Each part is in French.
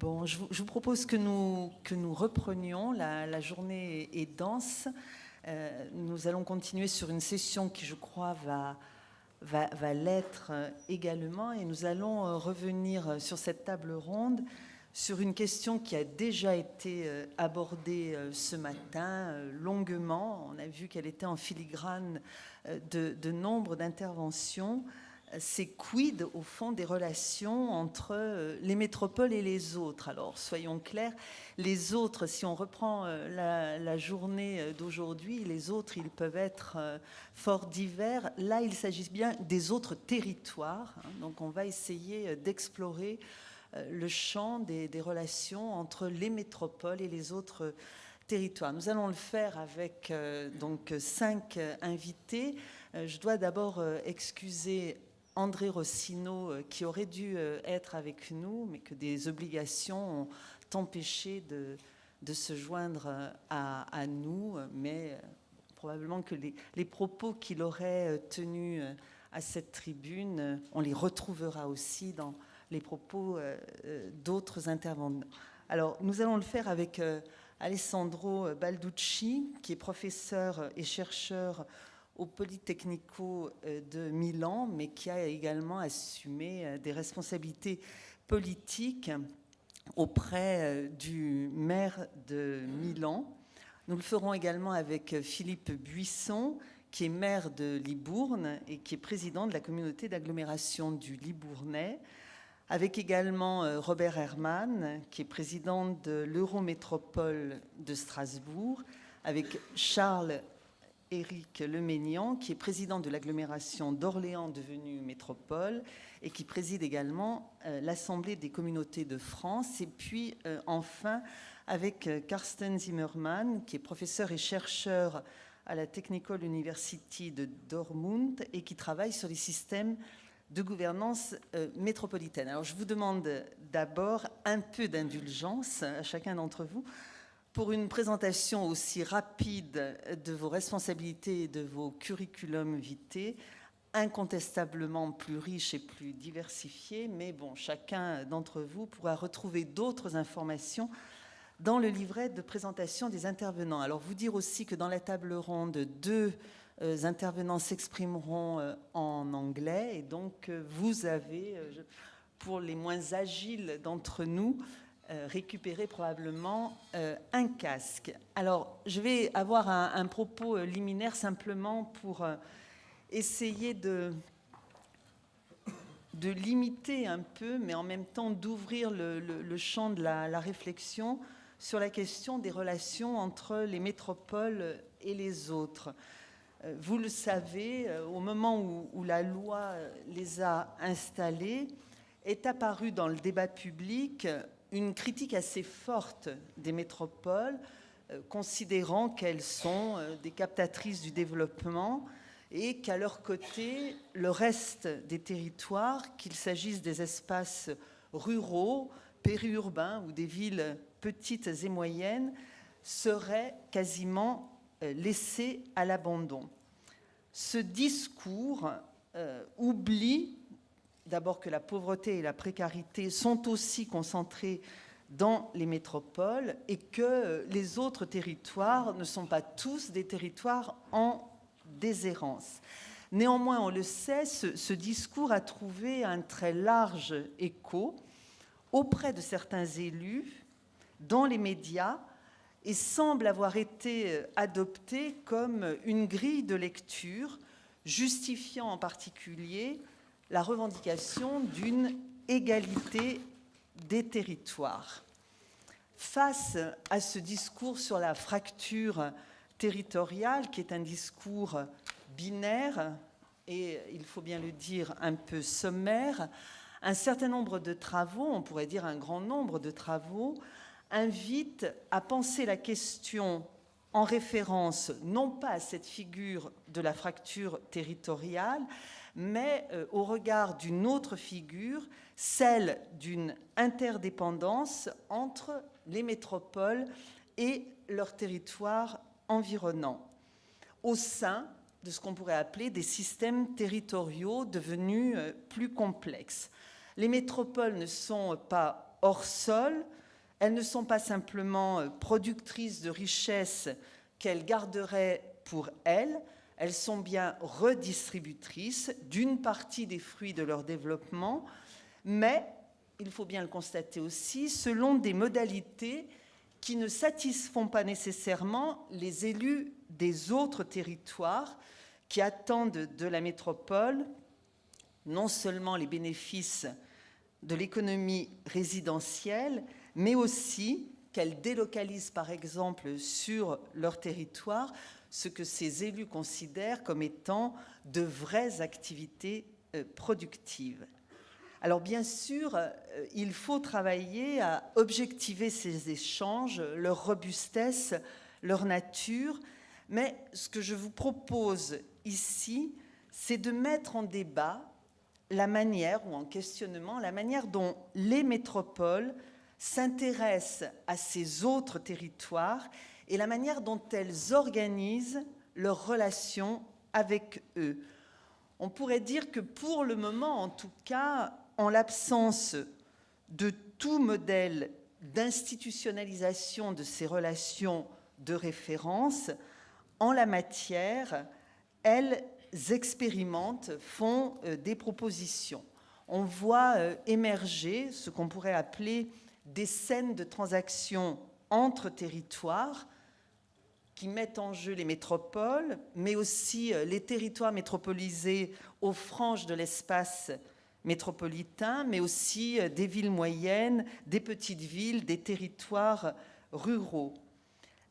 Bon, je vous propose que nous reprenions. La journée est dense. Nous allons continuer sur une session qui, je crois, va l'être également. Et nous allons revenir sur cette table ronde sur une question qui a déjà été abordée ce matin longuement. On a vu qu'elle était en filigrane de nombre d'interventions. C'est quid, au fond, des relations entre les métropoles et les autres. Alors, soyons clairs, les autres, si on reprend la journée d'aujourd'hui, les autres, ils peuvent être fort divers. Là, il s'agit bien des autres territoires. Donc, on va essayer d'explorer le champ des relations entre les métropoles et les autres territoires. Nous allons le faire avec donc 5 invités. Je dois d'abord excuser André Rossino, qui aurait dû être avec nous, mais que des obligations ont empêché de se joindre à nous. Mais probablement que les propos qu'il aurait tenus à cette tribune, on les retrouvera aussi dans les propos d'autres intervenants. Alors, nous allons le faire avec Alessandro Balducci, qui est professeur et chercheur au Politecnico de Milan, mais qui a également assumé des responsabilités politiques auprès du maire de Milan. Nous le ferons également avec Philippe Buisson, qui est maire de Libourne et qui est président de la communauté d'agglomération du Libournais, avec également Robert Herrmann, qui est président de l'Eurométropole de Strasbourg, avec Charles Éric Leménian, qui est président de l'agglomération d'Orléans devenue métropole et qui préside également l'Assemblée des communautés de France. Et puis enfin avec Carsten Zimmermann, qui est professeur et chercheur à la Technical University de Dortmund et qui travaille sur les systèmes de gouvernance métropolitaine. Alors je vous demande d'abord un peu d'indulgence à chacun d'entre vous pour une présentation aussi rapide de vos responsabilités et de vos curriculum vitae, incontestablement plus riche et plus diversifié, mais bon, chacun d'entre vous pourra retrouver d'autres informations dans le livret de présentation des intervenants. Alors, vous dire aussi que dans la table ronde, 2 intervenants s'exprimeront en anglais, et donc vous avez, pour les moins agiles d'entre nous, récupérer probablement un casque. Alors, je vais avoir un propos liminaire simplement pour essayer de limiter un peu, mais en même temps d'ouvrir le champ de la réflexion sur la question des relations entre les métropoles et les autres. Vous le savez, au moment où la loi les a installés, est apparue dans le débat public une critique assez forte des métropoles, considérant qu'elles sont des captatrices du développement et qu'à leur côté, le reste des territoires, qu'il s'agisse des espaces ruraux, périurbains ou des villes petites et moyennes, seraient quasiment laissés à l'abandon. Ce discours oublie d'abord que la pauvreté et la précarité sont aussi concentrées dans les métropoles et que les autres territoires ne sont pas tous des territoires en déshérence. Néanmoins, on le sait, ce discours a trouvé un très large écho auprès de certains élus, dans les médias, et semble avoir été adopté comme une grille de lecture, justifiant en particulier la revendication d'une égalité des territoires. Face à ce discours sur la fracture territoriale, qui est un discours binaire et, il faut bien le dire, un peu sommaire, un certain nombre de travaux, on pourrait dire un grand nombre de travaux, invitent à penser la question en référence non pas à cette figure de la fracture territoriale, mais au regard d'une autre figure, celle d'une interdépendance entre les métropoles et leurs territoires environnants, au sein de ce qu'on pourrait appeler des systèmes territoriaux devenus plus complexes. Les métropoles ne sont pas hors sol, Elles ne sont pas simplement productrices de richesses qu'elles garderaient pour elles, elles sont bien redistributrices d'une partie des fruits de leur développement, mais, il faut bien le constater aussi, selon des modalités qui ne satisfont pas nécessairement les élus des autres territoires qui attendent de la métropole non seulement les bénéfices de l'économie résidentielle, mais aussi qu'elle délocalise par exemple sur leur territoire ce que ces élus considèrent comme étant de vraies activités productives. Alors bien sûr, il faut travailler à objectiver ces échanges, leur robustesse, leur nature, mais ce que je vous propose ici, c'est de mettre en débat la manière, ou en questionnement, la manière dont les métropoles s'intéressent à ces autres territoires et la manière dont elles organisent leurs relations avec eux. On pourrait dire que pour le moment, en tout cas, en l'absence de tout modèle d'institutionnalisation de ces relations de référence, en la matière, elles expérimentent, font des propositions. On voit émerger ce qu'on pourrait appeler des scènes de transactions entre territoires qui mettent en jeu les métropoles, mais aussi les territoires métropolisés aux franges de l'espace métropolitain, mais aussi des villes moyennes, des petites villes, des territoires ruraux.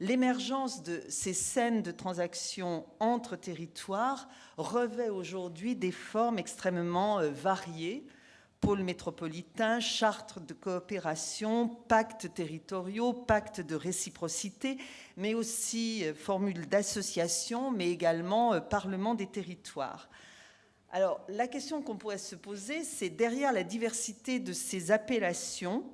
L'émergence de ces scènes de transactions entre territoires revêt aujourd'hui des formes extrêmement variées. Pôles métropolitains, chartes de coopération, pactes territoriaux, pactes de réciprocité, mais aussi formules d'association, mais également parlement des territoires. Alors, la question qu'on pourrait se poser, c'est derrière la diversité de ces appellations,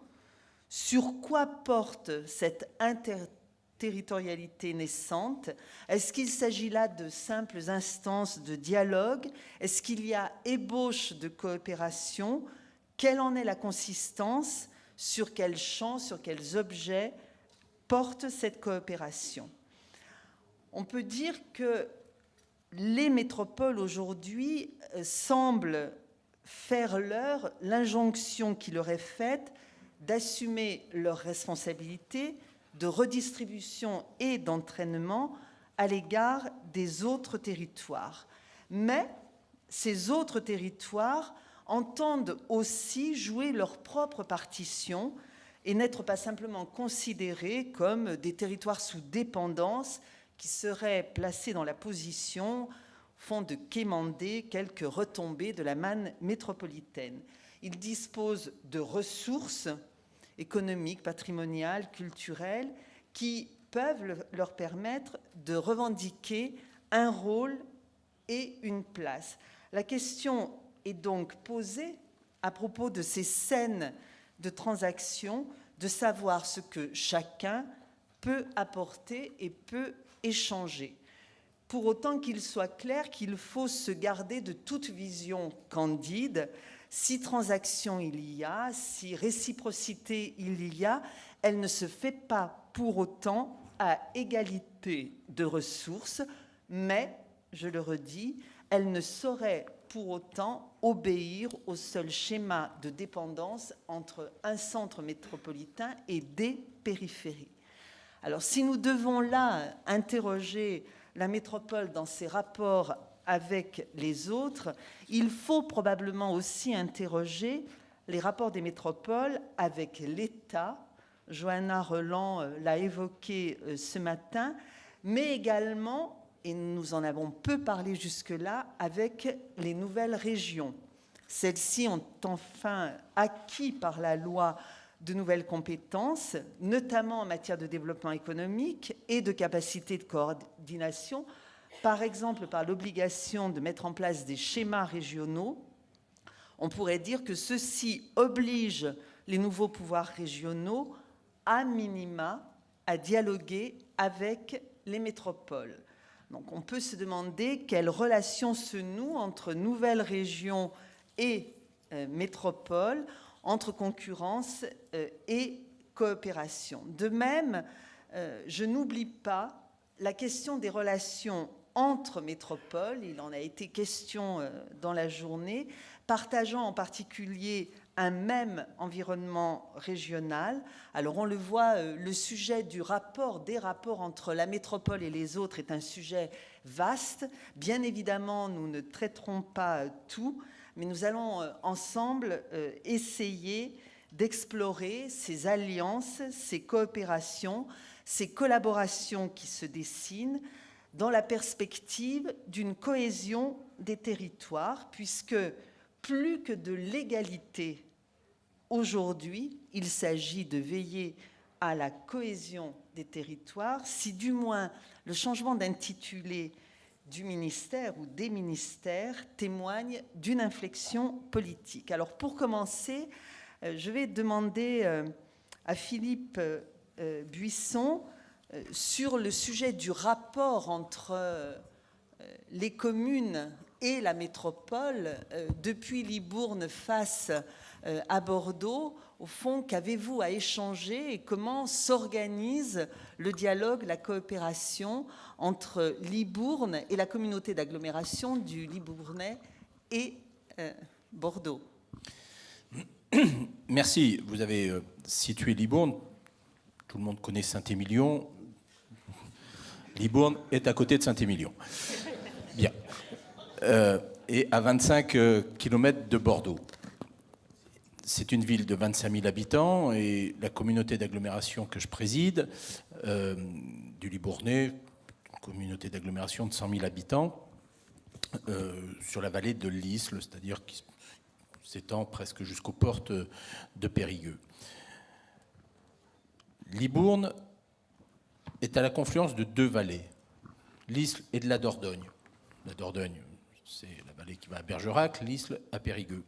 sur quoi porte cette interterritorialité naissante? Est-ce qu'il s'agit là de simples instances de dialogue? Est-ce qu'il y a ébauche de coopération? Quelle en est la consistance? Sur quels champs, sur quels objets porte cette coopération? On peut dire que les métropoles aujourd'hui semblent faire leur l'injonction qui leur est faite d'assumer leurs responsabilités de redistribution et d'entraînement à l'égard des autres territoires. Mais ces autres territoires entendent aussi jouer leur propre partition et n'être pas simplement considérés comme des territoires sous dépendance qui seraient placés dans la position, au fond, de quémander quelques retombées de la manne métropolitaine. Ils disposent de ressources économiques, patrimoniales, culturelles, qui peuvent leur permettre de revendiquer un rôle et une place. La question est donc posée à propos de ces scènes de transactions, de savoir ce que chacun peut apporter et peut échanger. Pour autant qu'il soit clair qu'il faut se garder de toute vision candide. Si transaction il y a, si réciprocité il y a, elle ne se fait pas pour autant à égalité de ressources, mais, je le redis, elle ne saurait pour autant obéir au seul schéma de dépendance entre un centre métropolitain et des périphéries. Alors, si nous devons là interroger la métropole dans ses rapports avec les autres, il faut probablement aussi interroger les rapports des métropoles avec l'État. Johanna Roland l'a évoqué ce matin, mais également, et nous en avons peu parlé jusque-là, avec les nouvelles régions. Celles-ci ont enfin acquis par la loi de nouvelles compétences, notamment en matière de développement économique et de capacité de coordination, par exemple par l'obligation de mettre en place des schémas régionaux. On pourrait dire que ceci oblige les nouveaux pouvoirs régionaux, à minima, à dialoguer avec les métropoles. Donc on peut se demander quelle relation se noue entre nouvelles régions et métropoles, entre concurrence et coopération. De même, je n'oublie pas la question des relations entre métropoles, il en a été question dans la journée, partageant en particulier un même environnement régional. Alors on le voit, le sujet des rapports entre la métropole et les autres est un sujet vaste. Bien évidemment, nous ne traiterons pas tout, mais nous allons ensemble essayer d'explorer ces alliances, ces coopérations, ces collaborations qui se dessinent dans la perspective d'une cohésion des territoires, puisque plus que de l'égalité, aujourd'hui, il s'agit de veiller à la cohésion des territoires, si du moins le changement d'intitulé du ministère ou des ministères témoigne d'une inflexion politique. Alors pour commencer, je vais demander à Philippe Buisson, sur le sujet du rapport entre les communes et la métropole, depuis Libourne face à Bordeaux, au fond, qu'avez-vous à échanger et comment s'organise le dialogue, la coopération entre Libourne et la communauté d'agglomération du Libournais et Bordeaux? Merci. Vous avez situé Libourne. Tout le monde connaît Saint-Émilion. Libourne est à côté de Saint-Émilion. Bien. Et à 25 km de Bordeaux. C'est une ville de 25 000 habitants et la communauté d'agglomération que je préside, du Libournais, une communauté d'agglomération de 100 000 habitants, sur la vallée de l'Isle, c'est-à-dire qui s'étend presque jusqu'aux portes de Périgueux. Libourne est à la confluence de deux vallées, l'Isle et de la Dordogne. La Dordogne, c'est la vallée qui va à Bergerac, l'Isle à Périgueux.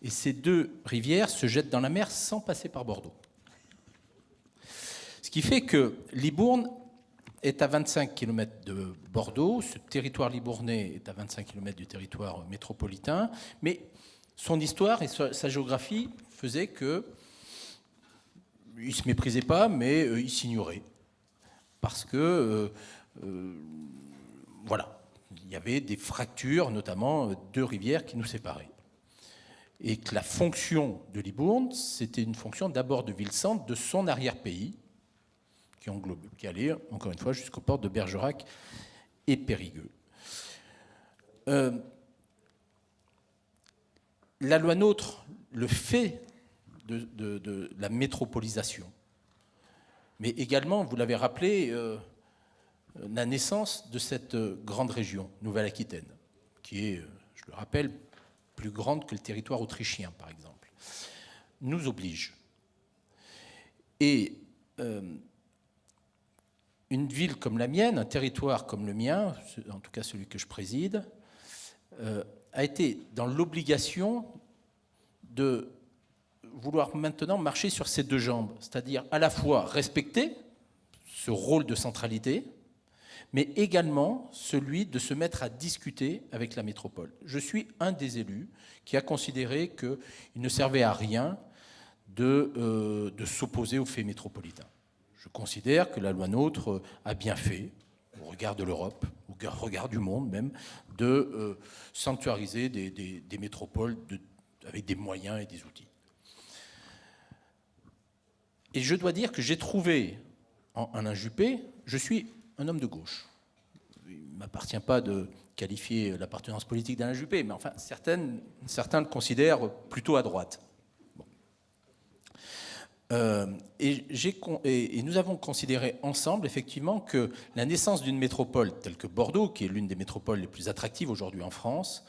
Et ces deux rivières se jettent dans la mer sans passer par Bordeaux. Ce qui fait que Libourne est à 25 km de Bordeaux, ce territoire libournais est à 25 km du territoire métropolitain, mais son histoire et sa géographie faisaient que ils ne se méprisaient pas, mais ils s'ignoraient. Parce que, voilà, il y avait des fractures, notamment deux rivières qui nous séparaient. Et que la fonction de Libourne, c'était une fonction d'abord de ville-centre de son arrière-pays, qui allait, encore une fois, jusqu'aux portes de Bergerac et Périgueux. La loi NOTRe le fait de la métropolisation. Mais également, vous l'avez rappelé, la naissance de cette grande région, Nouvelle-Aquitaine, qui est, je le rappelle, plus grande que le territoire autrichien, par exemple, nous oblige. Et une ville comme la mienne, un territoire comme le mien, en tout cas celui que je préside, a été dans l'obligation de vouloir maintenant marcher sur ses deux jambes, c'est-à-dire à la fois respecter ce rôle de centralité, mais également celui de se mettre à discuter avec la métropole. Je suis un des élus qui a considéré qu'il ne servait à rien de s'opposer aux faits métropolitains. Je considère que la loi NOTRe a bien fait, au regard de l'Europe, au regard du monde même, de sanctuariser des métropoles avec des moyens et des outils. Et je dois dire que j'ai trouvé en Alain Juppé, je suis un homme de gauche. Il ne m'appartient pas de qualifier l'appartenance politique d'Alain Juppé, mais enfin, certains le considèrent plutôt à droite. Bon. Et nous avons considéré ensemble, effectivement, que la naissance d'une métropole telle que Bordeaux, qui est l'une des métropoles les plus attractives aujourd'hui en France,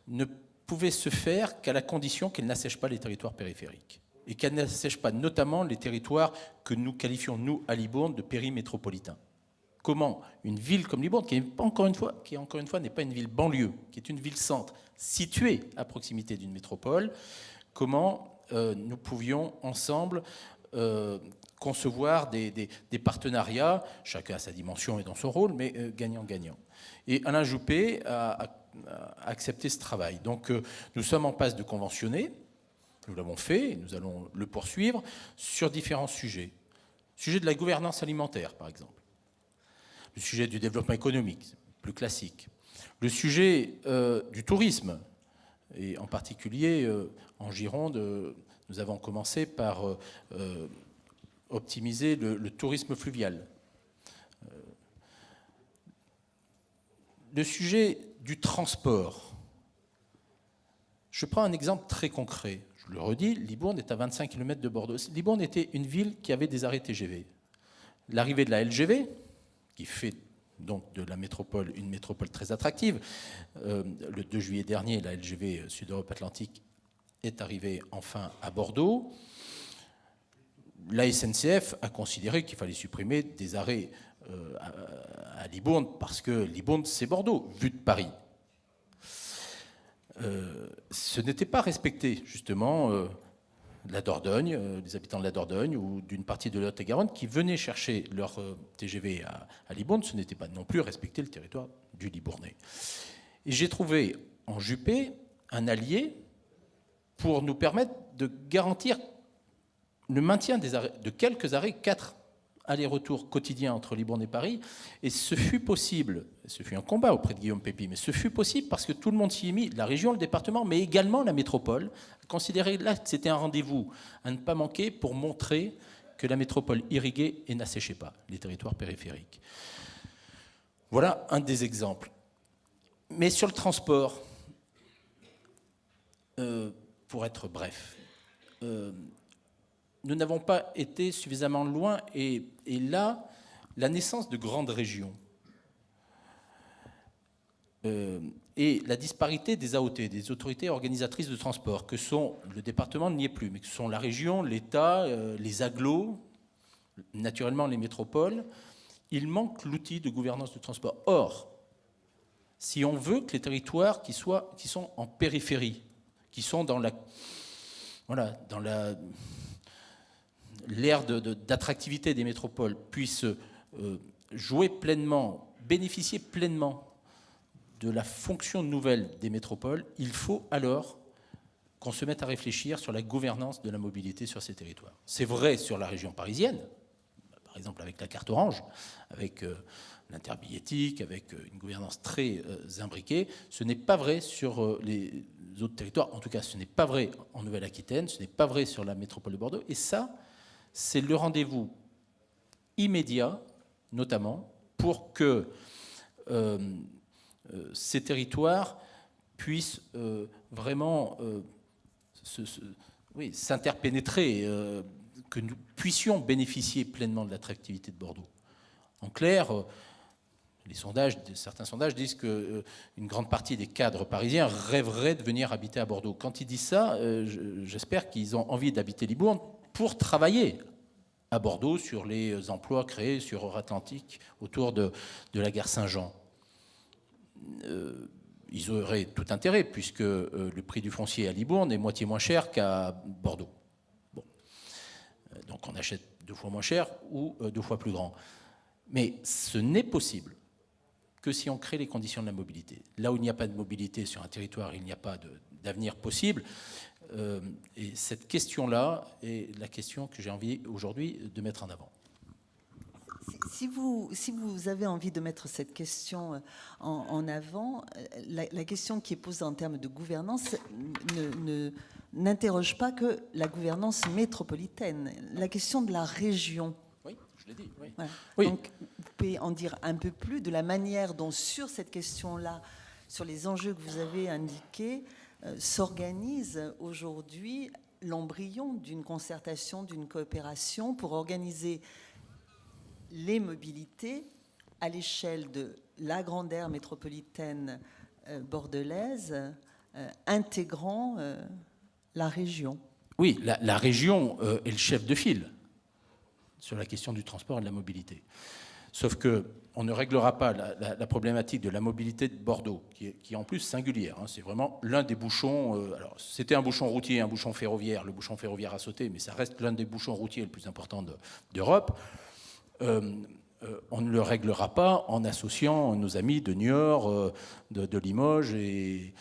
ne pouvait se faire qu'à la condition qu'elle n'assèche pas les territoires périphériques. Et qu'elle n'assèche pas notamment les territoires que nous qualifions, nous, à Libourne, de périmétropolitains. Comment une ville comme Libourne, qui encore une fois n'est pas une ville banlieue, qui est une ville-centre, située à proximité d'une métropole, comment nous pouvions ensemble concevoir des partenariats, chacun à sa dimension et dans son rôle, mais gagnant-gagnant. Et Alain Juppé a accepté ce travail. Donc nous sommes en passe de conventionner. Nous l'avons fait et nous allons le poursuivre sur différents sujets. Le sujet de la gouvernance alimentaire, par exemple. Le sujet du développement économique, plus classique. Le sujet du tourisme, et en particulier en Gironde, nous avons commencé par optimiser le tourisme fluvial. Le sujet du transport. Je prends un exemple très concret. Je le redis, Libourne est à 25 km de Bordeaux. Libourne était une ville qui avait des arrêts TGV. L'arrivée de la LGV, qui fait donc de la métropole une métropole très attractive, le 2 juillet dernier, la LGV Sud-Europe-Atlantique est arrivée enfin à Bordeaux. La SNCF a considéré qu'il fallait supprimer des arrêts à Libourne, parce que Libourne, c'est Bordeaux, vu de Paris. Ce n'était pas respecté, justement, la Dordogne, les habitants de la Dordogne ou d'une partie de Lot-et-Garonne qui venaient chercher leur TGV à Libourne. Ce n'était pas non plus respecter le territoire du Libournais. Et j'ai trouvé en Juppé un allié pour nous permettre de garantir le maintien de quelques arrêts, 4 allers-retours quotidiens entre Libourne et Paris. Et ce fut possible, ce fut un combat auprès de Guillaume Pépi, mais ce fut possible parce que tout le monde s'y est mis, la région, le département, mais également la métropole, considérait là que c'était un rendez-vous à ne pas manquer pour montrer que la métropole irriguait et n'asséchait pas les territoires périphériques. Voilà un des exemples. Mais sur le transport, pour être bref, nous n'avons pas été suffisamment loin, et là, la naissance de grandes régions et la disparité des AOT, des autorités organisatrices de transport, que sont, le département n'y est plus, mais que sont la région, l'État, les agglos, naturellement les métropoles, il manque l'outil de gouvernance du transport. Or, si on veut que les territoires qui sont en périphérie, qui sont dans l'ère d'attractivité des métropoles, puissent jouer pleinement, bénéficier pleinement de la fonction nouvelle des métropoles, il faut alors qu'on se mette à réfléchir sur la gouvernance de la mobilité sur ces territoires. C'est vrai sur la région parisienne, par exemple avec la carte orange, avec l'interbillettique, avec une gouvernance très imbriquée. Ce n'est pas vrai sur les autres territoires, en tout cas ce n'est pas vrai en Nouvelle-Aquitaine, ce n'est pas vrai sur la métropole de Bordeaux, et ça, c'est le rendez-vous immédiat, notamment, pour que ces territoires puissent vraiment s'interpénétrer, que nous puissions bénéficier pleinement de l'attractivité de Bordeaux. En clair, certains sondages disent qu'une grande partie des cadres parisiens rêveraient de venir habiter à Bordeaux. Quand ils disent ça, j'espère qu'ils ont envie d'habiter Libourne pour travailler à Bordeaux sur les emplois créés sur Euratlantique autour de la gare Saint-Jean. Ils auraient tout intérêt, puisque le prix du foncier à Libourne est moitié moins cher qu'à Bordeaux. Bon. Donc on achète 2 fois moins cher ou 2 fois plus grand. Mais ce n'est possible que si on crée les conditions de la mobilité. Là où il n'y a pas de mobilité sur un territoire, il n'y a pas d'avenir possible. Et cette question-là est la question que j'ai envie aujourd'hui de mettre en avant. Si vous avez envie de mettre cette question en avant, la question qui est posée en termes de gouvernance n'interroge pas que la gouvernance métropolitaine, la question de la région. Oui, je l'ai dit. Oui. Voilà. Oui. Donc, vous pouvez en dire un peu plus de la manière dont, sur cette question-là, sur les enjeux que vous avez indiqués, s'organise aujourd'hui l'embryon d'une concertation, d'une coopération pour organiser les mobilités à l'échelle de la grande aire métropolitaine bordelaise, intégrant la région. Oui, la région est le chef de file sur la question du transport et de la mobilité. Sauf qu'on ne réglera pas la problématique de la mobilité de Bordeaux, qui est en plus singulière. Hein. C'est vraiment l'un des bouchons. Alors, c'était un bouchon routier, un bouchon ferroviaire. Le bouchon ferroviaire a sauté, mais ça reste l'un des bouchons routiers les plus importants d'Europe. On ne le réglera pas en associant nos amis de Niort, de Limoges et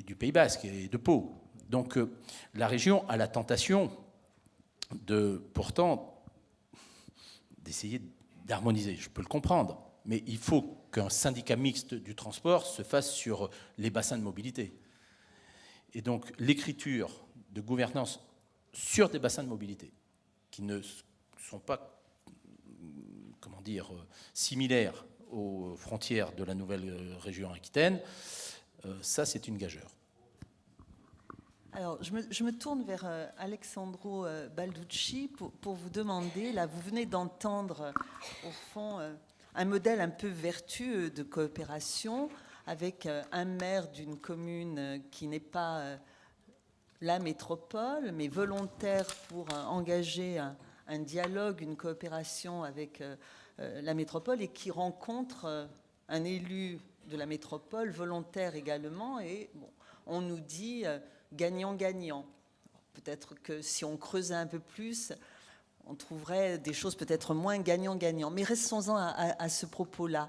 du Pays Basque et de Pau. Donc la région a la tentation pourtant d'essayer d'harmoniser. Je peux le comprendre, mais il faut qu'un syndicat mixte du transport se fasse sur les bassins de mobilité. Et donc l'écriture de gouvernance sur des bassins de mobilité qui ne sont pas, comment dire, similaires aux frontières de la nouvelle région Aquitaine, ça c'est une gageure. Alors, je me tourne vers Alessandro Balducci pour vous demander, là, vous venez d'entendre, au fond, un modèle un peu vertueux de coopération avec un maire d'une commune qui n'est pas la métropole, mais volontaire pour engager un dialogue, une coopération avec la métropole et qui rencontre un élu de la métropole, volontaire également, et bon, on nous dit... gagnant-gagnant. Peut-être que si on creusait un peu plus, on trouverait des choses peut-être moins gagnant-gagnant. Mais restons-en à ce propos-là.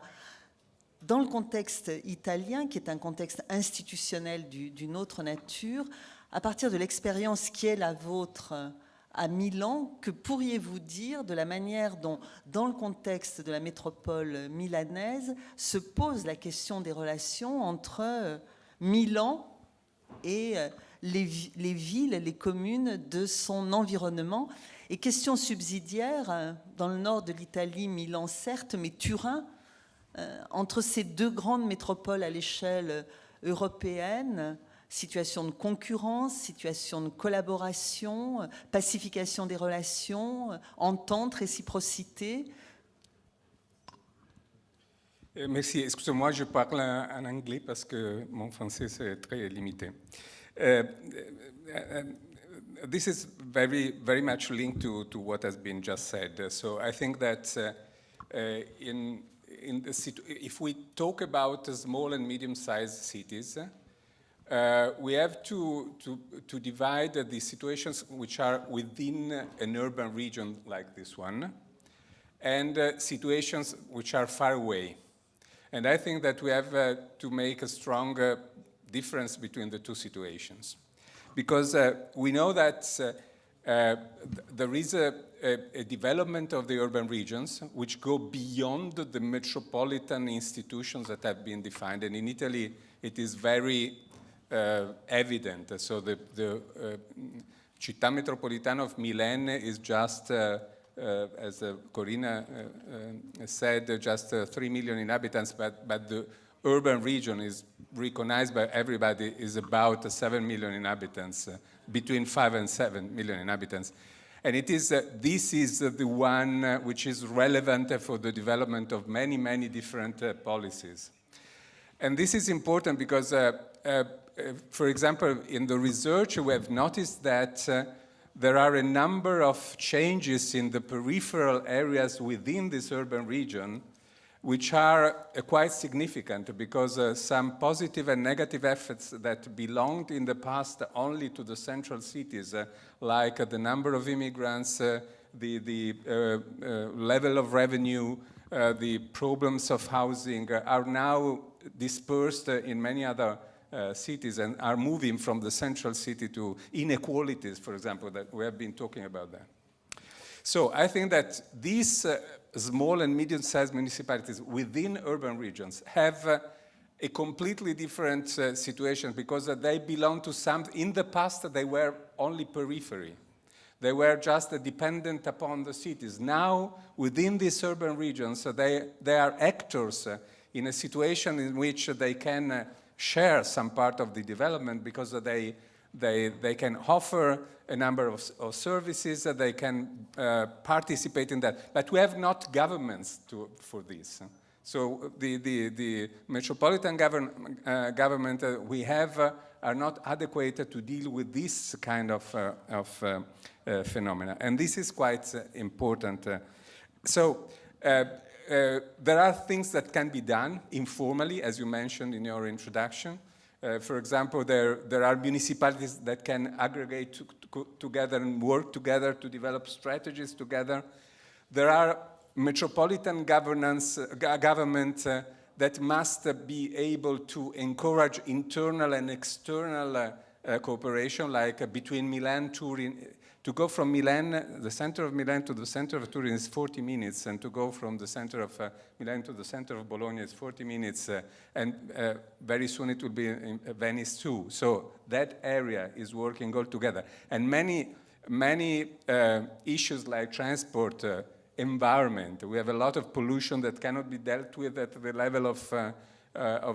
Dans le contexte italien, qui est un contexte institutionnel d'une autre nature, à partir de l'expérience qui est la vôtre à Milan, que pourriez-vous dire de la manière dont, dans le contexte de la métropole milanaise, se pose la question des relations entre Milan et les villes, les communes de son environnement. Et question subsidiaire, dans le nord de l'Italie, Milan certes, mais Turin, entre ces deux grandes métropoles à l'échelle européenne, situation de concurrence, situation de collaboration, pacification des relations, entente, réciprocité. Merci. Excusez-moi, je parle en anglais parce que mon français c'est très limité. This is very much linked to what has been just said. So I think that if we talk about small and medium-sized cities, we have to divide the situations which are within an urban region like this one, and situations which are far away. And I think that we have to make a strong difference between the two situations. Because we know that there is a development of the urban regions which go beyond the metropolitan institutions that have been defined. And in Italy, it is very evident. So the Città Metropolitana of Milan is just, as Corina said, just 3 million inhabitants, but the urban region is recognized by everybody is about 7 million inhabitants, between 5 and 7 million inhabitants. And it is, this is the one which is relevant for the development of many, many different policies. And this is important because, for example, in the research we have noticed that there are a number of changes in the peripheral areas within this urban region which are quite significant because some positive and negative effects that belonged in the past only to the central cities, like the number of immigrants, the level of revenue, the problems of housing, are now dispersed in many other cities and are moving from the central city to inequalities, for example, that we have been talking about that. So I think that these small and medium-sized municipalities within urban regions have a completely different situation because they belong to some, in the past they were only periphery. They were just dependent upon the cities. Now, within these urban regions, they are actors in a situation in which they can share some part of the development because they can offer a number of services, they can participate in that. But we have not governments for this. So the metropolitan government we have are not adequate to deal with this kind of phenomena. And this is quite important. So there are things that can be done informally, as you mentioned in your introduction. For example, there are municipalities that can aggregate together and work together to develop strategies together. There are metropolitan government that must be able to encourage internal and external cooperation, like between Milan, Turin. To go from Milan, the center of Milan to the center of Turin is 40 minutes, and to go from the center of Milan to the center of Bologna is 40 minutes, and very soon it will be in Venice too. So that area is working all together. And many issues like transport, environment, we have a lot of pollution that cannot be dealt with at the level of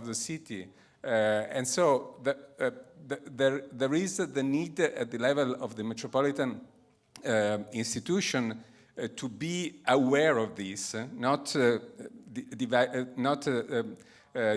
the city. And so there is the need at the level of the metropolitan institution to be aware of this, not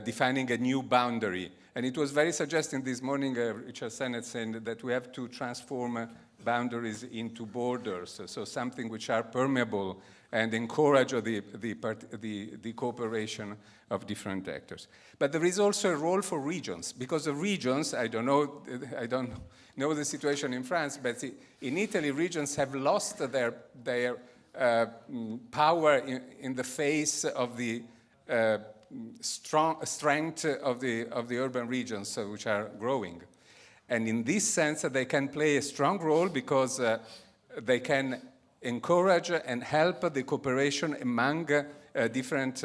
defining a new boundary. And it was very suggesting this morning, Richard Sennett saying that we have to transform boundaries into borders, so something which are permeable and encourage the cooperation of different actors. But there is also a role for regions, because the regions, I don't know the situation in France, but in Italy, regions have lost their power in the face of the strength of the urban regions, which are growing. And in this sense, they can play a strong role because they can encourage and help the cooperation among different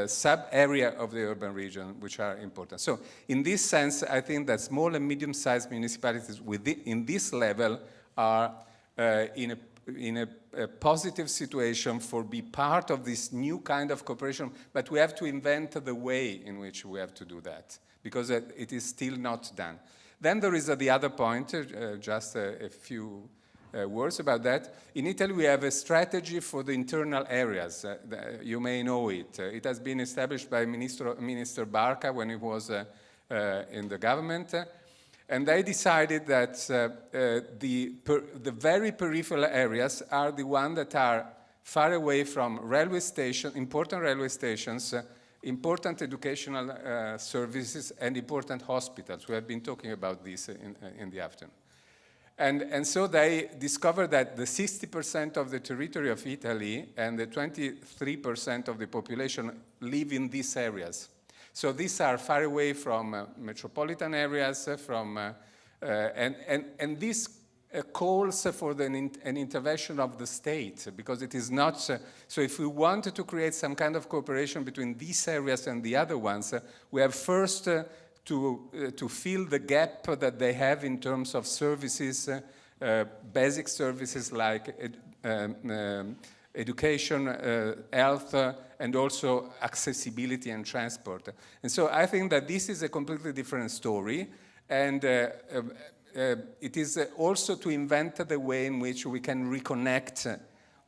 sub-area of the urban region, which are important. So in this sense, I think that small and medium-sized municipalities in this level are in a positive situation for be part of this new kind of cooperation, but we have to invent the way in which we have to do that, because it is still not done. Then there is the other point, just a few words about that. In Italy, we have a strategy for the internal areas. You may know it. It has been established by Minister Barca when he was in the government. And they decided that the very peripheral areas are the ones that are far away from railway stations, important railway stations, important educational services, and important hospitals. We have been talking about this in the afternoon. And so they discovered that the 60% of the territory of Italy and the 23% of the population live in these areas. So these are far away from metropolitan areas, and this calls for an intervention of the state, because it is not, so if we want to create some kind of cooperation between these areas and the other ones, we have first to fill the gap that they have in terms of services, basic services like education, health, and also accessibility and transport. And so I think that this is a completely different story, and it is also to invent the way in which we can reconnect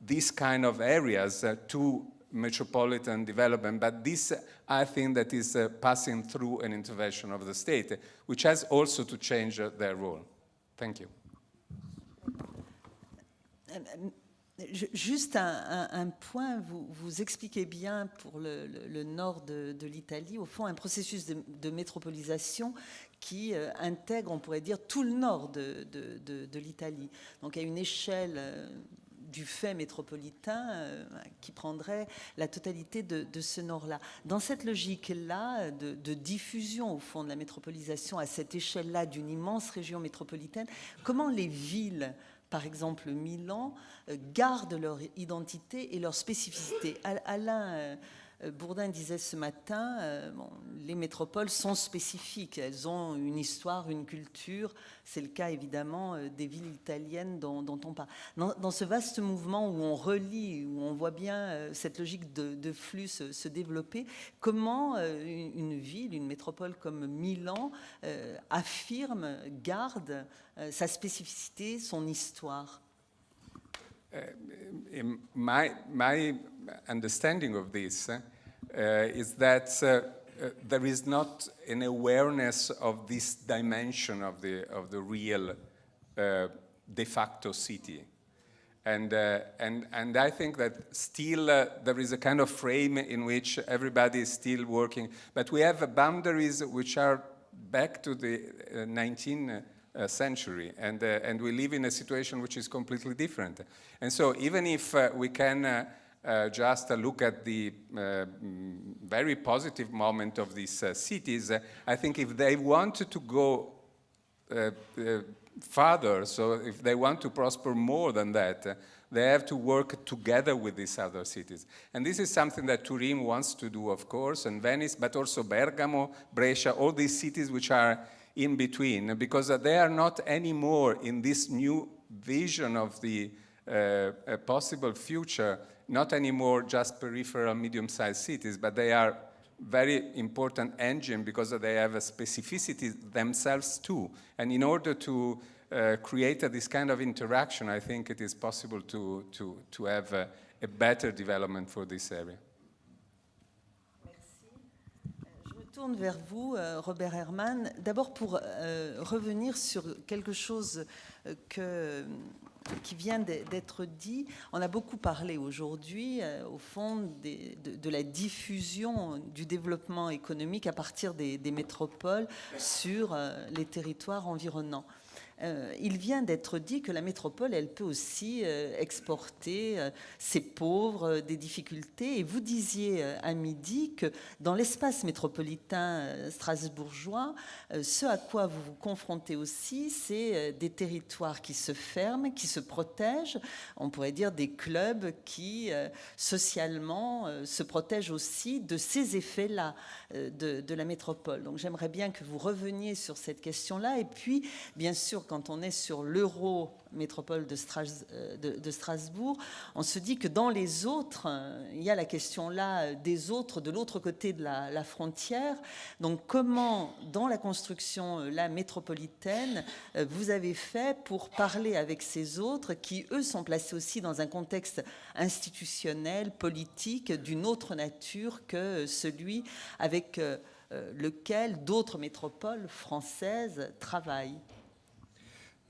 these kind of areas to metropolitan development. But this, I think, that is passing through an intervention of the state, which has also to change their role. Thank you. Juste un point, vous expliquez bien pour le nord de l'Italie, au fond, un processus de métropolisation qui intègre, on pourrait dire, tout le nord de l'Italie. Donc, à une échelle du fait métropolitain qui prendrait la totalité de ce nord-là. Dans cette logique-là de diffusion, au fond, de la métropolisation à cette échelle-là d'une immense région métropolitaine, comment les villes, par exemple Milan, gardent leur identité et leur spécificité? Alain Bourdin disait ce matin, les métropoles sont spécifiques, elles ont une histoire, une culture, c'est le cas évidemment des villes italiennes dont on parle. Dans ce vaste mouvement où on relie, où on voit bien cette logique de flux se développer, comment une ville, une métropole comme Milan affirme, garde sa spécificité, son histoire? My understanding of this is that there is not an awareness of this dimension of the real de facto city, and I think that still there is a kind of frame in which everybody is still working, but we have boundaries which are back to the 19th century, and we live in a situation which is completely different. And so even if we can just look at the very positive moment of these cities, I think if they want to go farther. So if they want to prosper more than that, they have to work together with these other cities. And this is something that Turin wants to do, of course, and Venice, but also Bergamo, Brescia, all these cities which are in between, because they are not anymore in this new vision of the possible future, not anymore just peripheral medium-sized cities, but they are very important engine because they have a specificity themselves too. And in order to create this kind of interaction, I think it is possible to have a better development for this area. Je me tourne vers vous, Robert Herrmann, d'abord pour revenir sur quelque chose qui vient d'être dit. On a beaucoup parlé aujourd'hui, au fond, de la diffusion du développement économique à partir des métropoles sur les territoires environnants. Il vient d'être dit que la métropole, elle peut aussi exporter ses pauvres, des difficultés. Et vous disiez à midi que dans l'espace métropolitain strasbourgeois, ce à quoi vous vous confrontez aussi, c'est des territoires qui se ferment, qui se protègent. On pourrait dire des clubs qui, socialement, se protègent aussi de ces effets-là de la métropole. Donc j'aimerais bien que vous reveniez sur cette question-là. Et puis, bien sûr, quand on est sur l'euro-métropole de Strasbourg, on se dit que dans les autres, il y a la question là des autres, de l'autre côté de la frontière. Donc comment, dans la construction là, métropolitaine, vous avez fait pour parler avec ces autres qui, eux, sont placés aussi dans un contexte institutionnel, politique, d'une autre nature que celui avec lequel d'autres métropoles françaises travaillent?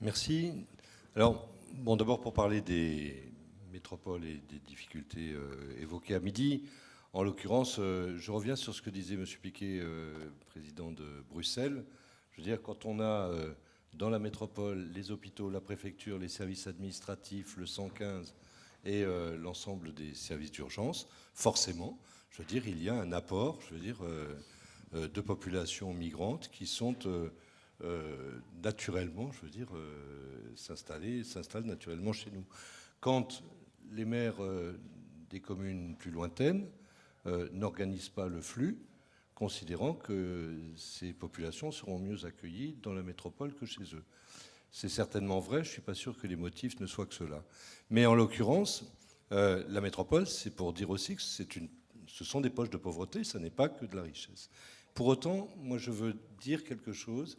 Merci. Alors, bon, d'abord pour parler des métropoles et des difficultés évoquées à midi, en l'occurrence, je reviens sur ce que disait M. Piquet, président de Bruxelles. Je veux dire, quand on a dans la métropole les hôpitaux, la préfecture, les services administratifs, le 115 et l'ensemble des services d'urgence, forcément, je veux dire, il y a un apport, je veux dire, de populations migrantes qui sont naturellement, je veux dire, s'installent naturellement chez nous. Quand les maires des communes plus lointaines n'organisent pas le flux, considérant que ces populations seront mieux accueillies dans la métropole que chez eux. C'est certainement vrai, je ne suis pas sûr que les motifs ne soient que ceux-là. Mais en l'occurrence, la métropole, c'est pour dire aussi que ce sont des poches de pauvreté, ça n'est pas que de la richesse. Pour autant, moi je veux dire quelque chose,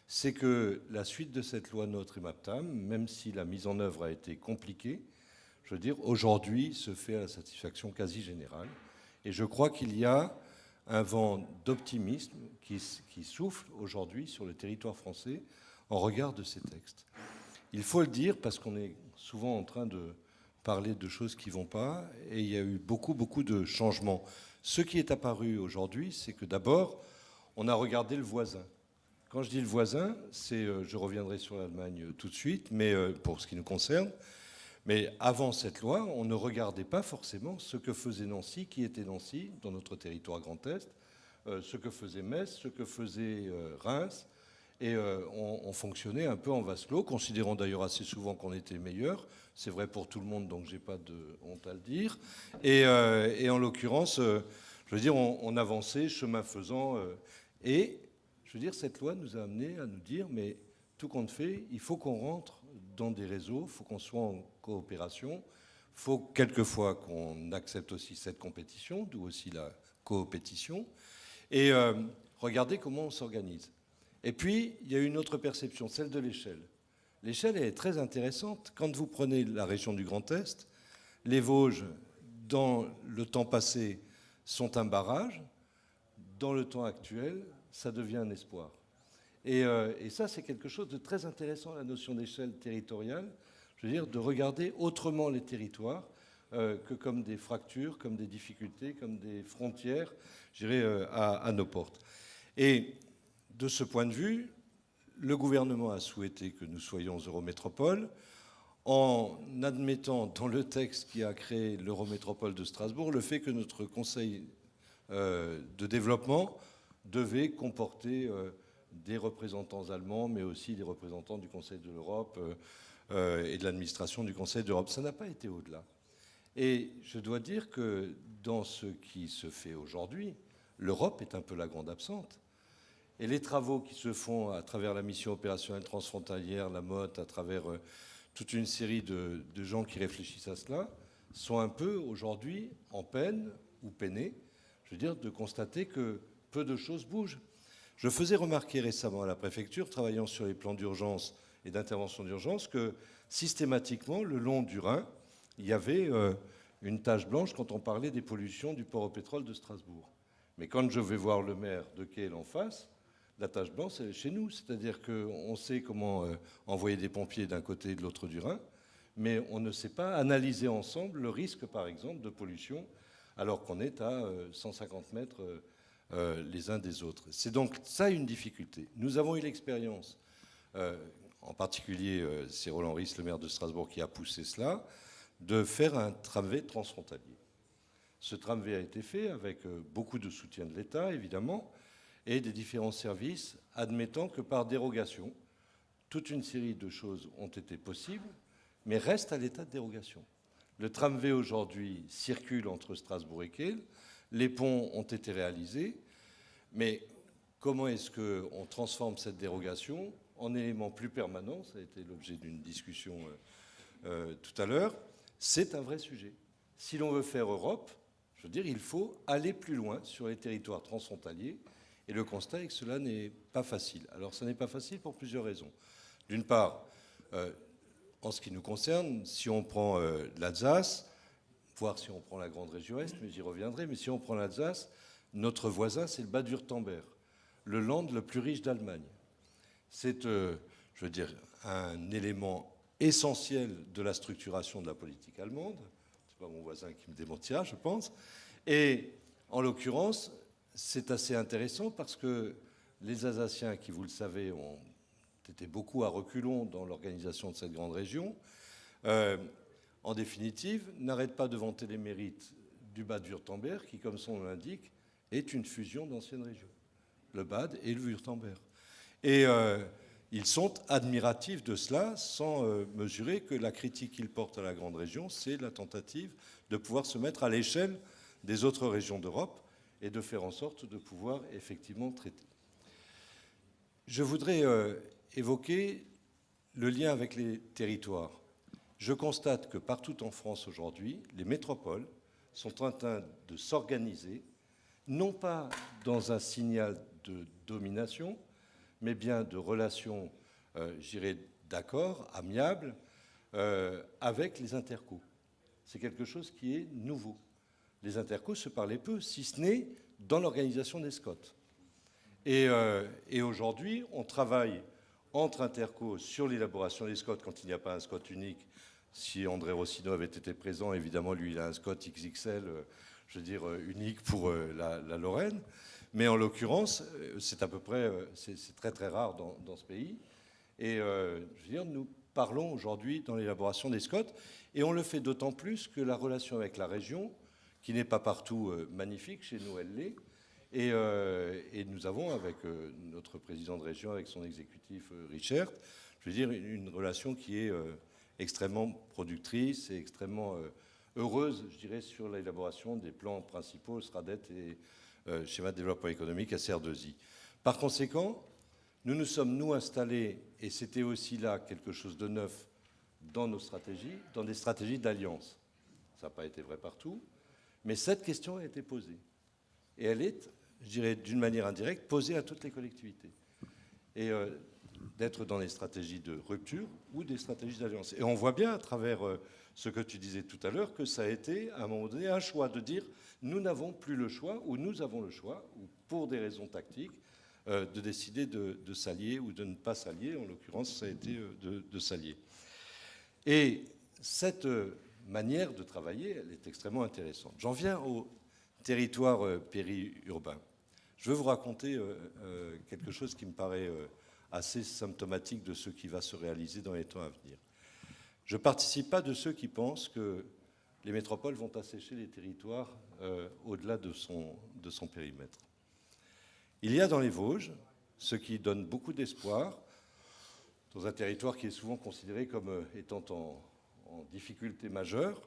c'est que la suite de cette loi NOTRe et MAPTAM, même si la mise en œuvre a été compliquée, je veux dire, aujourd'hui se fait à la satisfaction quasi générale. Et je crois qu'il y a un vent d'optimisme qui souffle aujourd'hui sur le territoire français en regard de ces textes. Il faut le dire parce qu'on est souvent en train de parler de choses qui ne vont pas et il y a eu beaucoup de changements. Ce qui est apparu aujourd'hui, c'est que d'abord, on a regardé le voisin. Quand je dis le voisin, je reviendrai sur l'Allemagne tout de suite, mais pour ce qui nous concerne. Mais avant cette loi, on ne regardait pas forcément ce que faisait Nancy, qui était Nancy, dans notre territoire Grand Est, ce que faisait Metz, ce que faisait Reims. Et on fonctionnait un peu en vase clos, considérant d'ailleurs assez souvent qu'on était meilleur. C'est vrai pour tout le monde, donc j'ai pas de honte à le dire. Et en l'occurrence, je veux dire, on avançait, chemin faisant. Et je veux dire, cette loi nous a amené à nous dire, mais tout compte fait, il faut qu'on rentre dans des réseaux, il faut qu'on soit en coopération, il faut quelquefois qu'on accepte aussi cette compétition, d'où aussi la coopétition, et regardez comment on s'organise. Et puis, il y a une autre perception, celle de l'échelle. L'échelle est très intéressante. Quand vous prenez la région du Grand Est, les Vosges, dans le temps passé, sont un barrage. Dans le temps actuel, ça devient un espoir. Et ça, c'est quelque chose de très intéressant, la notion d'échelle territoriale. Je veux dire, de regarder autrement les territoires que comme des fractures, comme des difficultés, comme des frontières, je dirais, à nos portes. Et de ce point de vue, le gouvernement a souhaité que nous soyons Eurométropole en admettant dans le texte qui a créé l'Eurométropole de Strasbourg le fait que notre conseil de développement devait comporter des représentants allemands, mais aussi des représentants du Conseil de l'Europe et de l'administration du Conseil d'Europe. Ça n'a pas été au-delà. Et je dois dire que dans ce qui se fait aujourd'hui, l'Europe est un peu la grande absente. Et les travaux qui se font à travers la mission opérationnelle transfrontalière, la MOT, à travers toute une série de gens qui réfléchissent à cela, sont un peu aujourd'hui en peine ou peinés, je veux dire, de constater que peu de choses bougent. Je faisais remarquer récemment à la préfecture, travaillant sur les plans d'urgence et d'intervention d'urgence, que systématiquement, le long du Rhin, il y avait une tache blanche quand on parlait des pollutions du port au pétrole de Strasbourg. Mais quand je vais voir le maire de Kehl en face, la tache blanche, elle est chez nous. C'est-à-dire qu'on sait comment envoyer des pompiers d'un côté et de l'autre du Rhin, mais on ne sait pas analyser ensemble le risque, par exemple, de pollution, alors qu'on est à 150 mètres les uns des autres. C'est donc ça une difficulté. Nous avons eu l'expérience, en particulier, c'est Roland Ries, le maire de Strasbourg, qui a poussé cela, de faire un tramway transfrontalier. Ce tramway a été fait avec beaucoup de soutien de l'État, évidemment, et des différents services, admettant que par dérogation, toute une série de choses ont été possibles, mais reste à l'état de dérogation. Le tramway aujourd'hui circule entre Strasbourg et Kehl, les ponts ont été réalisés, mais comment est-ce qu'on transforme cette dérogation en élément plus permanent? Ça a été l'objet d'une discussion tout à l'heure. C'est un vrai sujet. Si l'on veut faire Europe, je veux dire, il faut aller plus loin sur les territoires transfrontaliers. Et le constat est que cela n'est pas facile. Alors, ce n'est pas facile pour plusieurs raisons. D'une part, en ce qui nous concerne, si on prend l'Alsace, voire si on prend la grande région Est, mais j'y reviendrai, mais si on prend l'Alsace, notre voisin, c'est le Bade-Wurtemberg, le land le plus riche d'Allemagne. C'est, je veux dire, un élément essentiel de la structuration de la politique allemande. Ce n'est pas mon voisin qui me démentira, je pense. Et en l'occurrence, c'est assez intéressant parce que les Alsaciens, qui, vous le savez, ont été beaucoup à reculons dans l'organisation de cette grande région, en définitive, n'arrêtent pas de vanter les mérites du Bade-Wurtemberg, qui, comme son nom l'indique, est une fusion d'anciennes régions, le Bade et le Wurtemberg. Et ils sont admiratifs de cela, sans mesurer que la critique qu'ils portent à la grande région, c'est la tentative de pouvoir se mettre à l'échelle des autres régions d'Europe et de faire en sorte de pouvoir effectivement traiter. Je voudrais évoquer le lien avec les territoires. Je constate que partout en France aujourd'hui, les métropoles sont en train de s'organiser, non pas dans un signal de domination, mais bien de relations, je dirais, d'accord, amiables, avec les intercos. C'est quelque chose qui est nouveau. Les intercos se parlaient peu, si ce n'est dans l'organisation des SCOT. Et aujourd'hui, on travaille entre intercos sur l'élaboration des SCOT quand il n'y a pas un SCOT unique. Si André Rossino avait été présent, évidemment, lui, il a un SCOT XXL, je veux dire, unique pour la Lorraine. Mais en l'occurrence, c'est à peu près, c'est très très rare dans ce pays. Et je veux dire, nous parlons aujourd'hui dans l'élaboration des SCOT, et on le fait d'autant plus que la relation avec la région, qui n'est pas partout magnifique, chez nous elle l'est, et nous avons avec notre président de région, avec son exécutif Richert, je veux dire, une relation qui est extrêmement productrice et extrêmement heureuse, je dirais, sur l'élaboration des plans principaux, SRADET et schéma de développement économique, SR2I. Par conséquent, nous nous sommes, nous, installés, et c'était aussi là quelque chose de neuf dans nos stratégies, dans des stratégies d'alliance. Ça n'a pas été vrai partout, mais cette question a été posée. Et elle est, je dirais, d'une manière indirecte, posée à toutes les collectivités. Et d'être dans des stratégies de rupture ou des stratégies d'alliance. Et on voit bien à travers ce que tu disais tout à l'heure que ça a été, à un moment donné, un choix de dire nous n'avons plus le choix, ou nous avons le choix, ou pour des raisons tactiques, de décider de s'allier ou de ne pas s'allier. En l'occurrence, ça a été de s'allier. Et cette manière de travailler, elle est extrêmement intéressante. J'en viens au territoire périurbain. Je veux vous raconter quelque chose qui me paraît assez symptomatique de ce qui va se réaliser dans les temps à venir. Je ne participe pas de ceux qui pensent que les métropoles vont assécher les territoires au-delà de son périmètre. Il y a dans les Vosges ce qui donne beaucoup d'espoir dans un territoire qui est souvent considéré comme étant en difficulté majeure,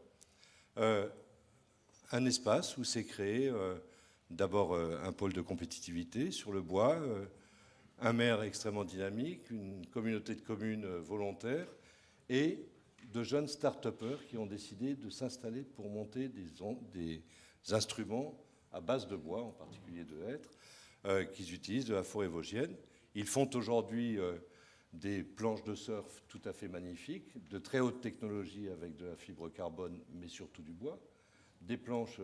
un espace où s'est créé d'abord un pôle de compétitivité sur le bois, un maire extrêmement dynamique, une communauté de communes volontaires et de jeunes start-upers qui ont décidé de s'installer pour monter des instruments à base de bois, en particulier de hêtre, qu'ils utilisent de la forêt vosgienne. Ils font aujourd'hui des planches de surf tout à fait magnifiques, de très haute technologie avec de la fibre carbone, mais surtout du bois, des planches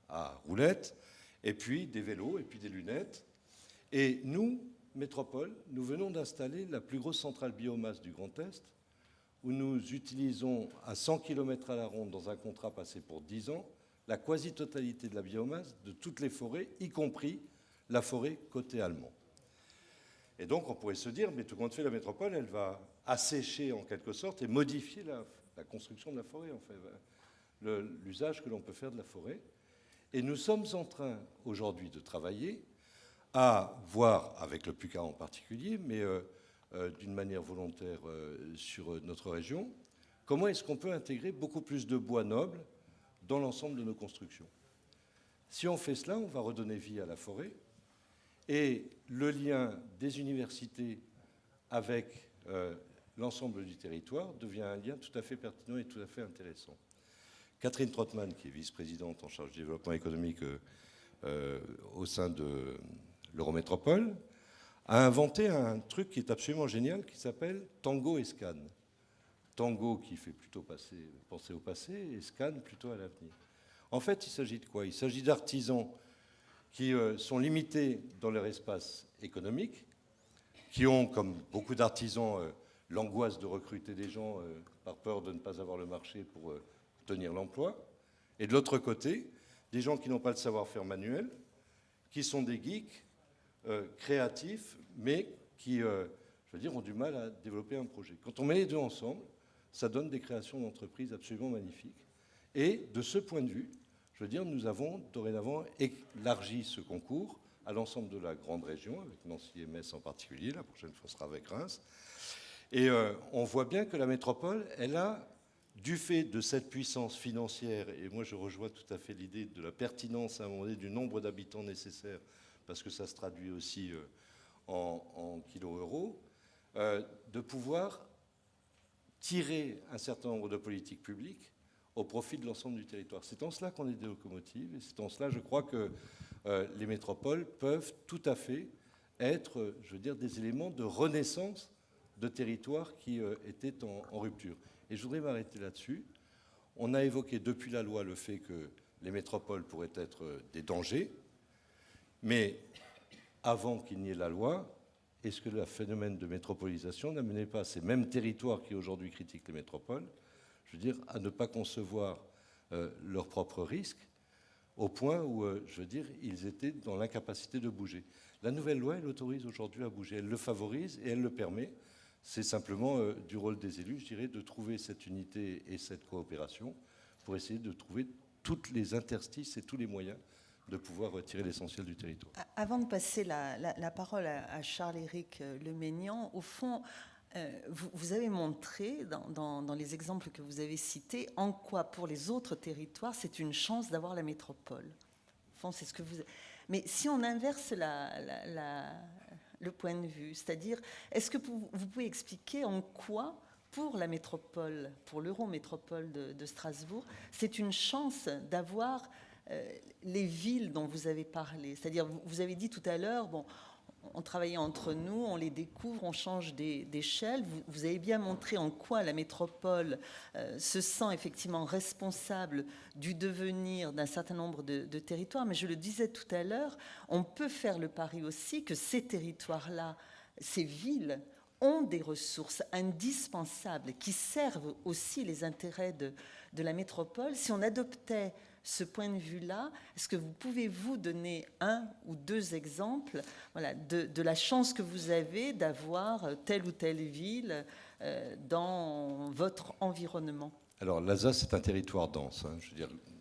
à roulettes, et puis des vélos, et puis des lunettes. Et nous, Métropole, nous venons d'installer la plus grosse centrale biomasse du Grand Est, où nous utilisons à 100 km à la ronde, dans un contrat passé pour 10 ans, la quasi-totalité de la biomasse de toutes les forêts, y compris la forêt côté allemand. Et donc on pourrait se dire, mais tout compte fait, la métropole, elle va assécher en quelque sorte et modifier la construction de la forêt, en fait, l'usage que l'on peut faire de la forêt. Et nous sommes en train aujourd'hui de travailler à voir, avec le PUCA en particulier, mais d'une manière volontaire sur notre région, comment est-ce qu'on peut intégrer beaucoup plus de bois noble dans l'ensemble de nos constructions. Si on fait cela, on va redonner vie à la forêt. Et le lien des universités avec l'ensemble du territoire devient un lien tout à fait pertinent et tout à fait intéressant. Catherine Trottmann, qui est vice-présidente en charge du développement économique au sein de l'Eurométropole, a inventé un truc qui est absolument génial, qui s'appelle Tango et Scan. Tango qui fait plutôt penser au passé, et Scan plutôt à l'avenir. En fait, il s'agit de quoi? Il s'agit d'artisans qui sont limités dans leur espace économique, qui ont, comme beaucoup d'artisans, l'angoisse de recruter des gens par peur de ne pas avoir le marché pour tenir l'emploi. Et de l'autre côté, des gens qui n'ont pas le savoir-faire manuel, qui sont des geeks créatifs, mais qui, ont du mal à développer un projet. Quand on met les deux ensemble, ça donne des créations d'entreprises absolument magnifiques. Et de ce point de vue, nous avons dorénavant élargi ce concours à l'ensemble de la grande région, avec Nancy et Metz en particulier. La prochaine fois sera avec Reims. Et on voit bien que la métropole, elle a, du fait de cette puissance financière, et moi je rejoins tout à fait l'idée de la pertinence à un moment donné du nombre d'habitants nécessaires, parce que ça se traduit aussi en kilo-euros, de pouvoir tirer un certain nombre de politiques publiques au profit de l'ensemble du territoire. C'est en cela qu'on est des locomotives, et c'est en cela, je crois, que les métropoles peuvent tout à fait être, des éléments de renaissance de territoires qui étaient en rupture. Et je voudrais m'arrêter là-dessus. On a évoqué depuis la loi le fait que les métropoles pourraient être des dangers, mais avant qu'il n'y ait la loi, est-ce que le phénomène de métropolisation n'amenait pas ces mêmes territoires qui aujourd'hui critiquent les métropoles, à ne pas concevoir leurs propres risques, au point où, ils étaient dans l'incapacité de bouger. La nouvelle loi, elle autorise aujourd'hui à bouger, elle le favorise et elle le permet. C'est simplement du rôle des élus, de trouver cette unité et cette coopération pour essayer de trouver toutes les interstices et tous les moyens de pouvoir retirer l'essentiel du territoire. Avant de passer la parole à Charles-Éric Leménian, au fond, vous avez montré dans les exemples que vous avez cités en quoi pour les autres territoires c'est une chance d'avoir la métropole. Au fond, c'est ce que vous. Mais si on inverse le point de vue, c'est-à-dire, est-ce que vous pouvez expliquer en quoi, pour la métropole, pour l'Eurométropole de Strasbourg, c'est une chance d'avoir les villes dont vous avez parlé? C'est-à-dire, vous avez dit tout à l'heure, on travaillait entre nous, on les découvre, on change d'échelle. Vous avez bien montré en quoi la métropole se sent effectivement responsable du devenir d'un certain nombre de territoires. Mais je le disais tout à l'heure, on peut faire le pari aussi que ces territoires-là, ces villes, ont des ressources indispensables qui servent aussi les intérêts de la métropole. Si on adoptait ce point de vue-là, est-ce que vous pouvez vous donner un ou deux exemples de la chance que vous avez d'avoir telle ou telle ville dans votre environnement? Alors l'Alsace, c'est un territoire dense.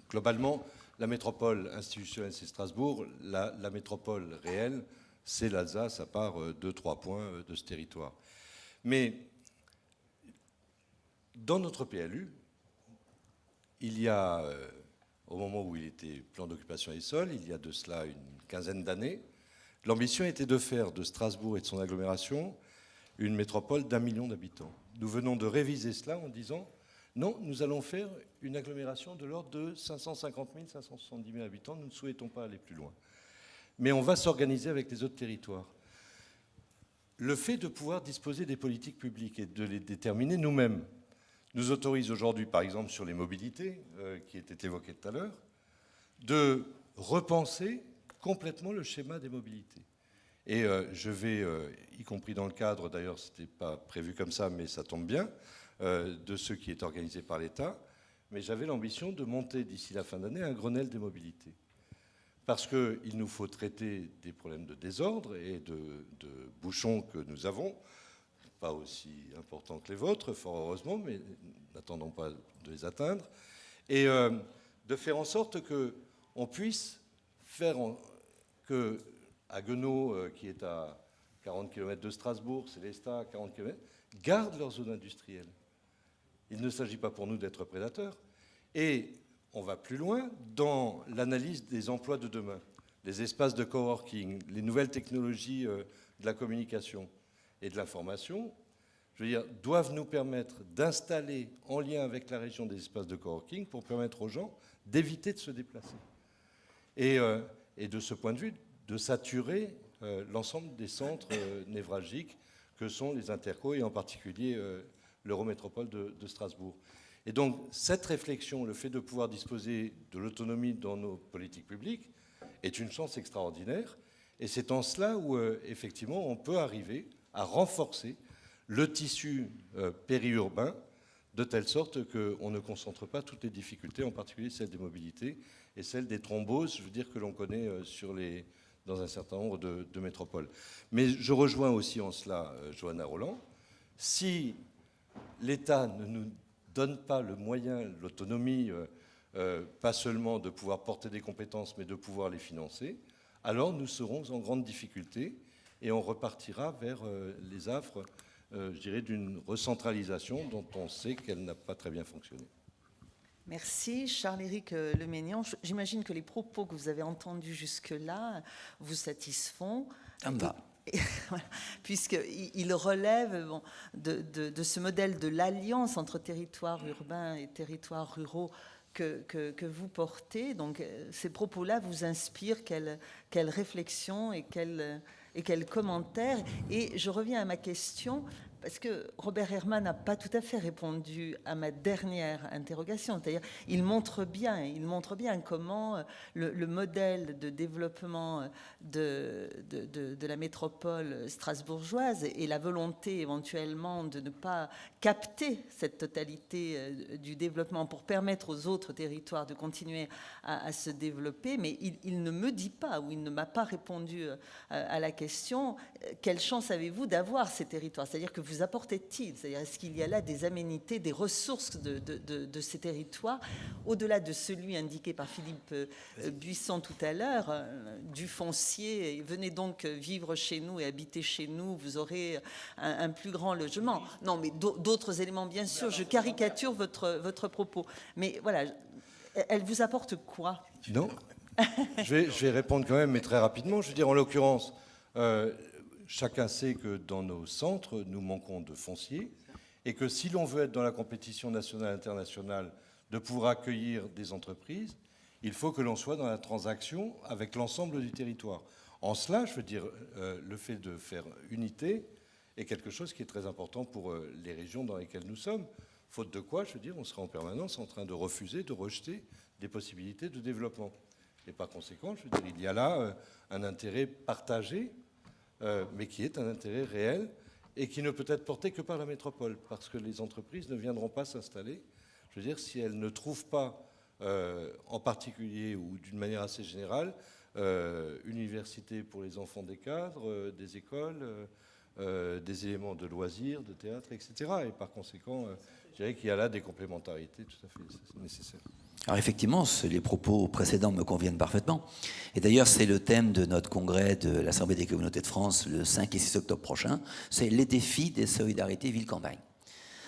Globalement, la métropole institutionnelle, c'est Strasbourg. La métropole réelle, c'est l'Alsace à part 2-3 points de ce territoire. Mais dans notre PLU, il y a, au moment où il était plan d'occupation des sols, il y a de cela une quinzaine d'années, l'ambition était de faire de Strasbourg et de son agglomération une métropole d'1 million d'habitants. Nous venons de réviser cela en disant non, nous allons faire une agglomération de l'ordre de 550 000, 570 000 habitants. Nous ne souhaitons pas aller plus loin. Mais on va s'organiser avec les autres territoires. Le fait de pouvoir disposer des politiques publiques et de les déterminer nous-mêmes nous autorise aujourd'hui, par exemple, sur les mobilités, qui étaient évoquées tout à l'heure, de repenser complètement le schéma des mobilités. Et je vais, y compris dans le cadre, d'ailleurs, ce n'était pas prévu comme ça, mais ça tombe bien, de ce qui est organisé par l'État, mais j'avais l'ambition de monter d'ici la fin d'année un Grenelle des mobilités. Parce qu'il nous faut traiter des problèmes de désordre et de bouchons que nous avons, pas aussi importants que les vôtres, fort heureusement, mais n'attendons pas de les atteindre, et de faire en sorte qu'on puisse faire que Haguenau, qui est à 40 km de Strasbourg, Célestat à 40 km, gardent leur zone industrielle. Il ne s'agit pas pour nous d'être prédateurs. Et on va plus loin dans l'analyse des emplois de demain, les espaces de coworking, les nouvelles technologies de la communication et de l'information, je veux dire, doivent nous permettre d'installer en lien avec la région des espaces de coworking pour permettre aux gens d'éviter de se déplacer. Et de ce point de vue, de saturer l'ensemble des centres névralgiques que sont les intercos et en particulier l'Eurométropole de Strasbourg. Et donc cette réflexion, le fait de pouvoir disposer de l'autonomie dans nos politiques publiques est une chance extraordinaire. Et c'est en cela où effectivement on peut arriver à renforcer le tissu périurbain de telle sorte qu'on ne concentre pas toutes les difficultés, en particulier celles des mobilités et celles des thromboses, je veux dire, que l'on connaît dans un certain nombre de métropoles. Mais je rejoins aussi en cela Johanna Roland. Si l'État ne nous donne pas le moyen, l'autonomie, pas seulement de pouvoir porter des compétences, mais de pouvoir les financer, alors nous serons en grande difficulté et on repartira vers les affres, je dirais, d'une recentralisation dont on sait qu'elle n'a pas très bien fonctionné. Merci. Charles-Éric Leménian, j'imagine que les propos que vous avez entendus jusque-là vous satisfont. Puisqu'il relève de ce modèle de l'alliance entre territoires urbains et territoires ruraux que vous portez. Donc ces propos-là vous inspirent quelle réflexion et quel commentaire. Et je reviens à ma question, parce que Robert Herrmann n'a pas tout à fait répondu à ma dernière interrogation. C'est-à-dire, il montre bien comment le modèle de développement de la métropole strasbourgeoise et la volonté éventuellement de ne pas capter cette totalité du développement pour permettre aux autres territoires de continuer à se développer. Mais il ne me dit pas, ou il ne m'a pas répondu à la question, quelle chance avez-vous d'avoir ces territoires? C'est-à-dire que vous apportez-il? C'est-à-dire, est-ce qu'il y a là des aménités, des ressources de ces territoires, au-delà de celui indiqué par Philippe Buisson tout à l'heure, du foncier, venez donc vivre chez nous et habiter chez nous, vous aurez un plus grand logement. Non, mais d'autres éléments, bien sûr, je caricature votre propos. Mais voilà, elle vous apporte quoi? Non. Je vais répondre quand même, mais très rapidement. Je veux dire, en l'occurrence, chacun sait que dans nos centres, nous manquons de foncier et que si l'on veut être dans la compétition nationale et internationale de pouvoir accueillir des entreprises, il faut que l'on soit dans la transaction avec l'ensemble du territoire. En cela, je veux dire, le fait de faire unité est quelque chose qui est très important pour les régions dans lesquelles nous sommes. Faute de quoi, je veux dire, on sera en permanence en train de refuser, de rejeter des possibilités de développement. Et par conséquent, je veux dire, il y a là un intérêt partagé, mais qui est un intérêt réel et qui ne peut être porté que par la métropole, parce que les entreprises ne viendront pas s'installer, je veux dire, si elles ne trouvent pas, en particulier ou d'une manière assez générale, une université pour les enfants des cadres, des écoles, des éléments de loisirs, de théâtre, etc. Et par conséquent, je dirais qu'il y a là des complémentarités tout à fait nécessaires. Alors effectivement, les propos précédents me conviennent parfaitement. Et d'ailleurs, c'est le thème de notre congrès de l'Assemblée des communautés de France le 5 et 6 octobre prochain. C'est les défis des solidarités ville-campagne.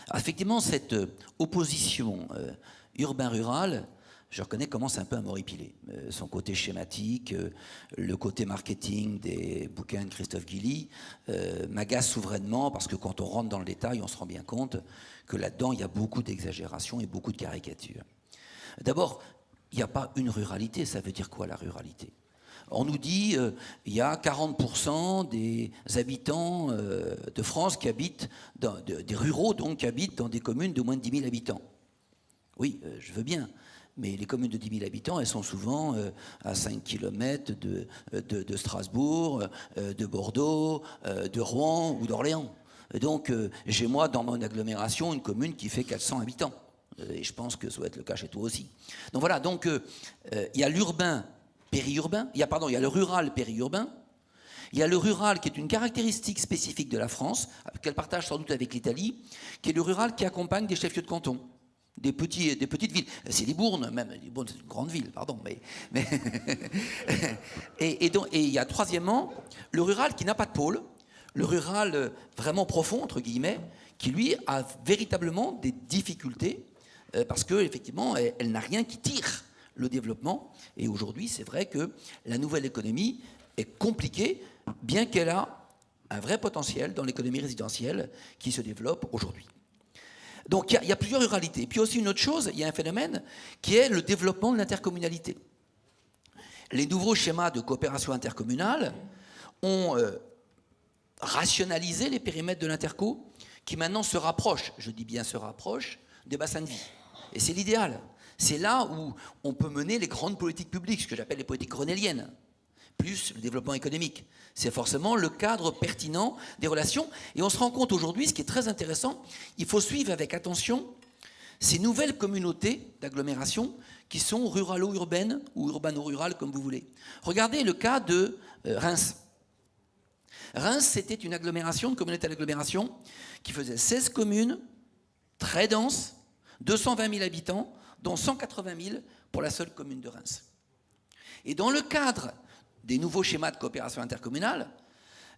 Alors effectivement, cette opposition urbain-rural, je reconnais, commence un peu à m'horripiler. Son côté schématique, le côté marketing des bouquins de Christophe Guilly m'agace souverainement parce que quand on rentre dans le détail, on se rend bien compte que là-dedans, il y a beaucoup d'exagération et beaucoup de caricatures. D'abord, il n'y a pas une ruralité. Ça veut dire quoi, la ruralité? On nous dit il y a 40% des habitants de France qui habitent, des ruraux donc, qui habitent dans des communes de moins de 10 000 habitants. Oui, je veux bien. Mais les communes de 10 000 habitants, elles sont souvent à 5 km de Strasbourg, de Bordeaux, de Rouen ou d'Orléans. Donc, j'ai moi, dans mon agglomération, une commune qui fait 400 habitants. Et je pense que ça doit être le cas chez toi aussi. Donc voilà, donc il y a l'urbain périurbain, il y a le rural périurbain, il y a le rural qui est une caractéristique spécifique de la France, qu'elle partage sans doute avec l'Italie, qui est le rural qui accompagne des chefs-lieux de canton. Des petites villes. C'est Libourne, même. Libourne, c'est une grande ville, pardon. Et il y a troisièmement, le rural qui n'a pas de pôle, le rural vraiment profond, entre guillemets, qui lui a véritablement des difficultés, parce qu'effectivement, elle n'a rien qui tire le développement. Et aujourd'hui, c'est vrai que la nouvelle économie est compliquée, bien qu'elle a un vrai potentiel dans l'économie résidentielle qui se développe aujourd'hui. Donc il y a plusieurs ruralités. Et puis aussi une autre chose, il y a un phénomène qui est le développement de l'intercommunalité. Les nouveaux schémas de coopération intercommunale ont rationalisé les périmètres de l'interco qui maintenant se rapprochent, je dis bien se rapprochent, des bassins de vie. Et c'est l'idéal. C'est là où on peut mener les grandes politiques publiques, ce que j'appelle les politiques grenelliennes, plus le développement économique. C'est forcément le cadre pertinent des relations. Et on se rend compte aujourd'hui, ce qui est très intéressant, il faut suivre avec attention ces nouvelles communautés d'agglomération qui sont ruralo-urbaines ou urbano-rurales, comme vous voulez. Regardez le cas de Reims. Reims, c'était une agglomération, une communauté d'agglomération qui faisait 16 communes, très denses, 220 000 habitants, dont 180 000 pour la seule commune de Reims. Et dans le cadre des nouveaux schémas de coopération intercommunale,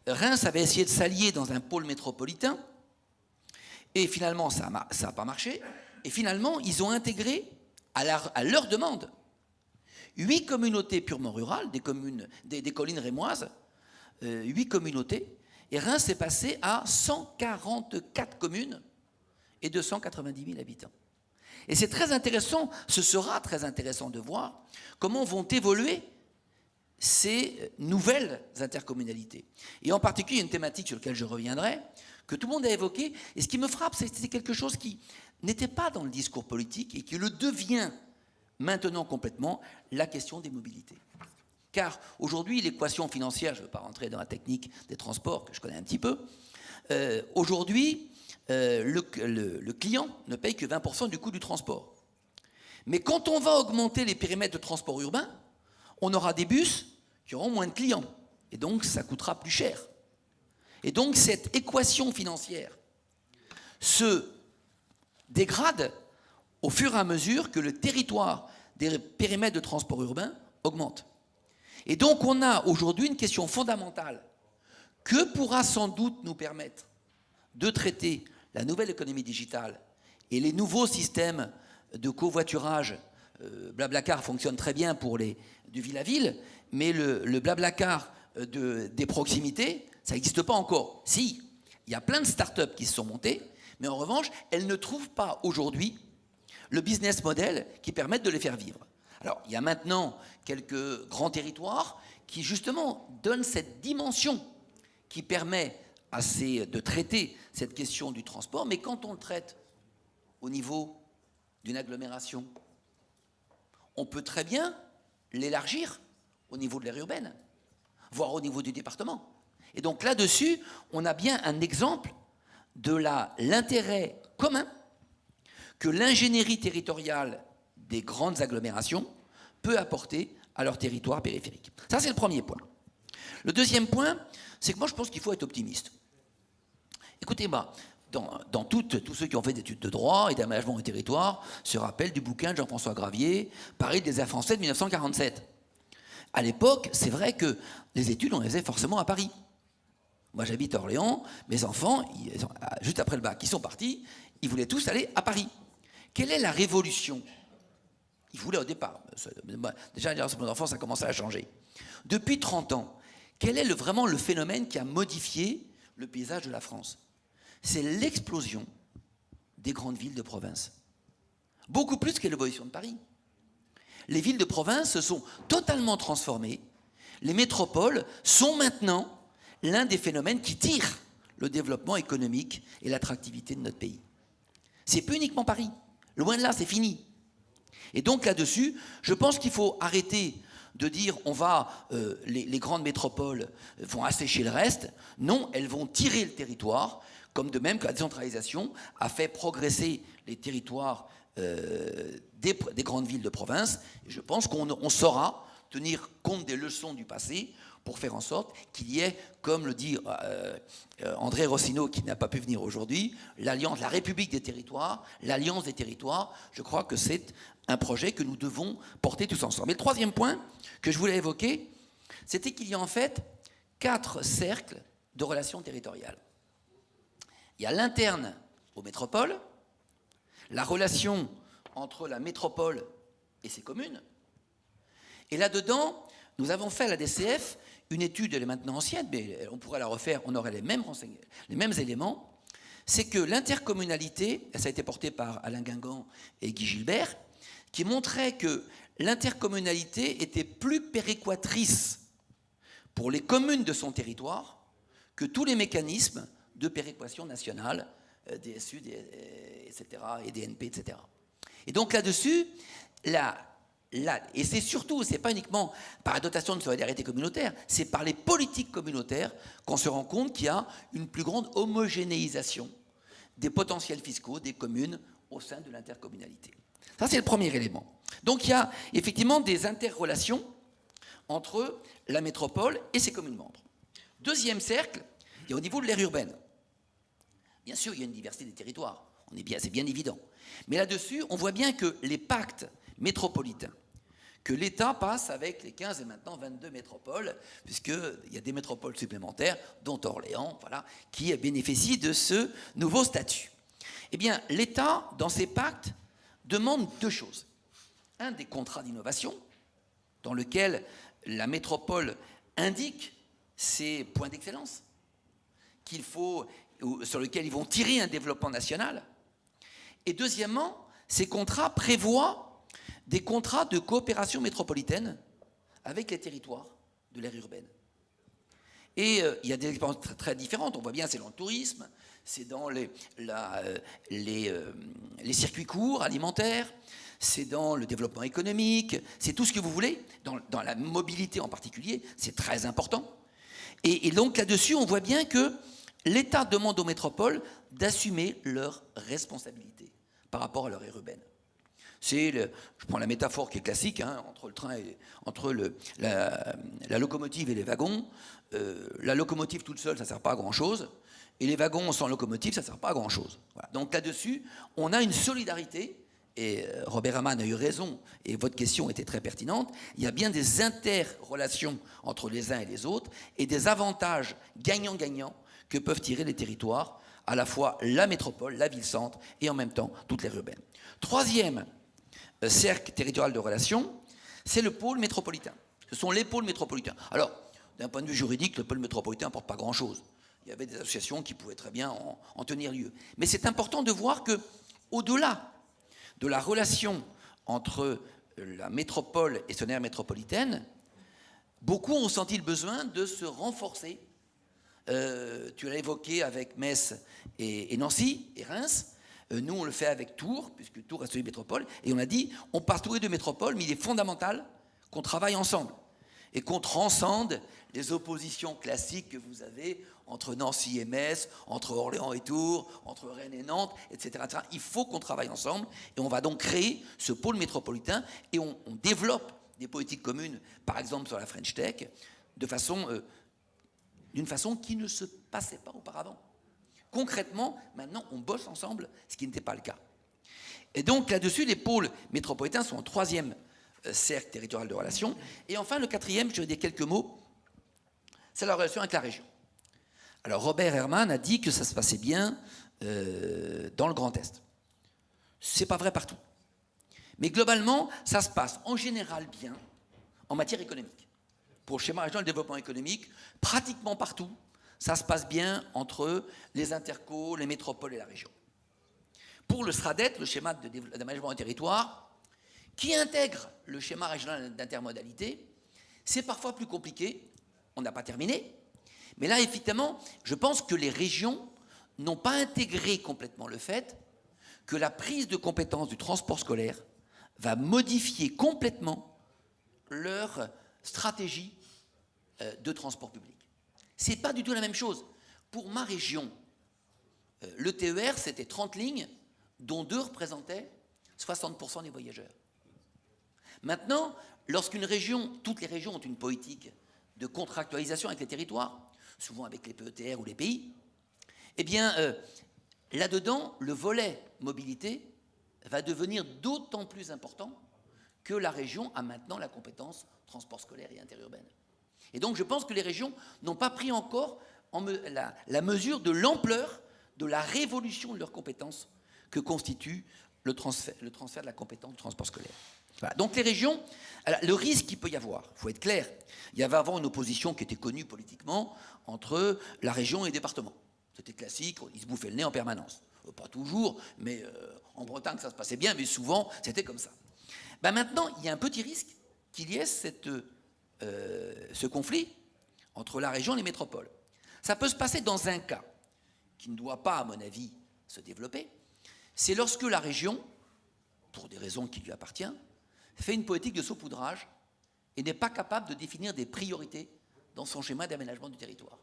Reims avait essayé de s'allier dans un pôle métropolitain, et finalement, ça n'a pas marché, et finalement, ils ont intégré, à leur demande, 8 communautés purement rurales, des collines rémoises, 8 communautés, et Reims est passé à 144 communes et 290 000 habitants. Et c'est très intéressant, ce sera très intéressant de voir comment vont évoluer ces nouvelles intercommunalités. Et en particulier, une thématique sur laquelle je reviendrai, que tout le monde a évoquée, et ce qui me frappe, c'est que c'est quelque chose qui n'était pas dans le discours politique et qui le devient maintenant complètement, la question des mobilités. Car aujourd'hui, l'équation financière, je ne veux pas rentrer dans la technique des transports, que je connais un petit peu, aujourd'hui, le client ne paye que 20% du coût du transport. Mais quand on va augmenter les périmètres de transport urbain, on aura des bus qui auront moins de clients. Et donc, ça coûtera plus cher. Et donc, cette équation financière se dégrade au fur et à mesure que le territoire des périmètres de transport urbain augmente. Et donc, on a aujourd'hui une question fondamentale que pourra sans doute nous permettre de traiter la nouvelle économie digitale et les nouveaux systèmes de covoiturage. Blablacar fonctionne très bien pour du ville à ville, mais le Blablacar des proximités, ça n'existe pas encore. Si, il y a plein de startups qui se sont montées, mais en revanche, elles ne trouvent pas aujourd'hui le business model qui permette de les faire vivre. Alors, il y a maintenant quelques grands territoires qui, justement, donnent cette dimension qui permet de traiter cette question du transport, mais quand on le traite au niveau d'une agglomération, on peut très bien l'élargir au niveau de l'aire urbaine, voire au niveau du département. Et donc là-dessus, on a bien un exemple de l'intérêt commun que l'ingénierie territoriale des grandes agglomérations peut apporter à leur territoire périphérique. Ça, c'est le premier point. Le deuxième point, c'est que moi, je pense qu'il faut être optimiste. Écoutez-moi, tous ceux qui ont fait des études de droit et d'aménagement du territoire se rappellent du bouquin de Jean-François Gravier, Paris des déserts français de 1947. À l'époque, c'est vrai que les études, on les faisait forcément à Paris. Moi, j'habite à Orléans, mes enfants, juste après le bac, ils sont partis, ils voulaient tous aller à Paris. Quelle est la révolution? Ils voulaient au départ. Déjà, mon enfant, ça commençait à changer. Depuis 30 ans, quel est vraiment le phénomène qui a modifié le paysage de la France? C'est l'explosion des grandes villes de province. Beaucoup plus que l'évolution de Paris. Les villes de province se sont totalement transformées. Les métropoles sont maintenant l'un des phénomènes qui tirent le développement économique et l'attractivité de notre pays. C'est plus uniquement Paris. Loin de là, c'est fini. Et donc là-dessus, je pense qu'il faut arrêter de dire les grandes métropoles vont assécher le reste. Non, elles vont tirer le territoire, comme de même que la décentralisation a fait progresser les territoires des grandes villes de province. Et je pense qu'on saura tenir compte des leçons du passé pour faire en sorte qu'il y ait, comme le dit André Rossino, qui n'a pas pu venir aujourd'hui, l'alliance, la République des territoires, l'alliance des territoires. Je crois que c'est un projet que nous devons porter tous ensemble. Mais le troisième point que je voulais évoquer, c'était qu'il y a en fait 4 cercles de relations territoriales. Il y a l'interne aux métropoles, la relation entre la métropole et ses communes, et là-dedans, nous avons fait à la DCF une étude, elle est maintenant ancienne, mais on pourrait la refaire, on aurait les mêmes éléments, c'est que l'intercommunalité, ça a été porté par Alain Guingamp et Guy Gilbert, qui montrait que l'intercommunalité était plus péréquatrice pour les communes de son territoire que tous les mécanismes de péréquation nationale, DSU, etc., et DNP, etc. Et donc là-dessus, et c'est surtout, c'est pas uniquement par la dotation de solidarité communautaire, c'est par les politiques communautaires qu'on se rend compte qu'il y a une plus grande homogénéisation des potentiels fiscaux des communes au sein de l'intercommunalité. Ça, c'est le premier élément. Donc il y a effectivement des interrelations entre la métropole et ses communes membres. Deuxième cercle, il y a au niveau de l'aire urbaine. Bien sûr, il y a une diversité des territoires, c'est bien évident. Mais là-dessus, on voit bien que les pactes métropolitains, que l'État passe avec les 15 et maintenant 22 métropoles, puisqu'il y a des métropoles supplémentaires, dont Orléans, voilà, qui bénéficient de ce nouveau statut. Eh bien, l'État, dans ses pactes, demande 2 choses. Un, des contrats d'innovation, dans lequel la métropole indique ses points d'excellence, sur lesquels ils vont tirer un développement national. Et deuxièmement, ces contrats prévoient des contrats de coopération métropolitaine avec les territoires de l'aire urbaine. Et il y a des expériences très différentes. On voit bien, c'est dans le tourisme, c'est dans les circuits courts alimentaires, c'est dans le développement économique, c'est tout ce que vous voulez, dans la mobilité en particulier, c'est très important. Et donc là-dessus, on voit bien que l'État demande aux métropoles d'assumer leurs responsabilités par rapport à leur aire urbaine. Je prends la métaphore qui est classique, entre le train et entre la locomotive et les wagons. La locomotive toute seule, ça ne sert pas à grand-chose, et les wagons sans locomotive, ça ne sert pas à grand-chose. Voilà. Donc là-dessus, on a une solidarité, et Robert Hamann a eu raison, et votre question était très pertinente, il y a bien des interrelations entre les uns et les autres, et des avantages gagnant-gagnant que peuvent tirer les territoires, à la fois la métropole, la ville-centre, et en même temps toutes les urbaines. Troisième cercle territorial de relations, c'est le pôle métropolitain. Ce sont les pôles métropolitains. Alors, d'un point de vue juridique, le pôle métropolitain n'apporte pas grand-chose. Il y avait des associations qui pouvaient très bien en tenir lieu. Mais c'est important de voir que, au-delà de la relation entre la métropole et son aire métropolitaine, beaucoup ont senti le besoin de se renforcer. Tu l'as évoqué avec Metz et Nancy et Reims. Nous, on le fait avec Tours, puisque Tours reste une métropole, et on a dit, on passe tous les 2 métropoles, mais il est fondamental qu'on travaille ensemble et qu'on transcende les oppositions classiques que vous avez entre Nancy et Metz, entre Orléans et Tours, entre Rennes et Nantes, etc. etc. Il faut qu'on travaille ensemble, et on va donc créer ce pôle métropolitain, et on développe des politiques communes, par exemple sur la French Tech, d'une façon qui ne se passait pas auparavant. Concrètement, maintenant, on bosse ensemble, ce qui n'était pas le cas. Et donc, là-dessus, les pôles métropolitains sont en troisième cercle territorial de relations. Et enfin, le quatrième, je vais dire quelques mots, c'est la relation avec la région. Alors, Robert Herrmann a dit que ça se passait bien dans le Grand Est. C'est pas vrai partout. Mais globalement, ça se passe en général bien en matière économique. Pour le schéma régional de développement économique, pratiquement partout, ça se passe bien entre les intercos, les métropoles et la région. Pour le SRADET, le schéma d'aménagement du territoire, qui intègre le schéma régional d'intermodalité, c'est parfois plus compliqué. On n'a pas terminé. Mais là, effectivement, je pense que les régions n'ont pas intégré complètement le fait que la prise de compétence du transport scolaire va modifier complètement leur stratégie de transport public. Ce n'est pas du tout la même chose. Pour ma région, le TER, c'était 30 lignes, dont 2 représentaient 60% des voyageurs. Maintenant, lorsqu'une région, toutes les régions ont une politique de contractualisation avec les territoires, souvent avec les PETR ou les pays, eh bien, là-dedans, le volet mobilité va devenir d'autant plus important que la région a maintenant la compétence transport scolaire et interurbaine. Et donc, je pense que les régions n'ont pas pris encore la mesure de l'ampleur de la révolution de leurs compétences que constitue le transfert de la compétence du transport scolaire. Voilà. Donc, les régions, alors, le risque qu'il peut y avoir, il faut être clair, il y avait avant une opposition qui était connue politiquement entre la région et le département. C'était classique, ils se bouffaient le nez en permanence. Pas toujours, mais en Bretagne, ça se passait bien, mais souvent, c'était comme ça. Ben maintenant, il y a un petit risque qu'il y ait ce conflit entre la région et les métropoles. Ça peut se passer dans un cas qui ne doit pas, à mon avis, se développer. C'est lorsque la région, pour des raisons qui lui appartiennent, fait une politique de saupoudrage et n'est pas capable de définir des priorités dans son schéma d'aménagement du territoire.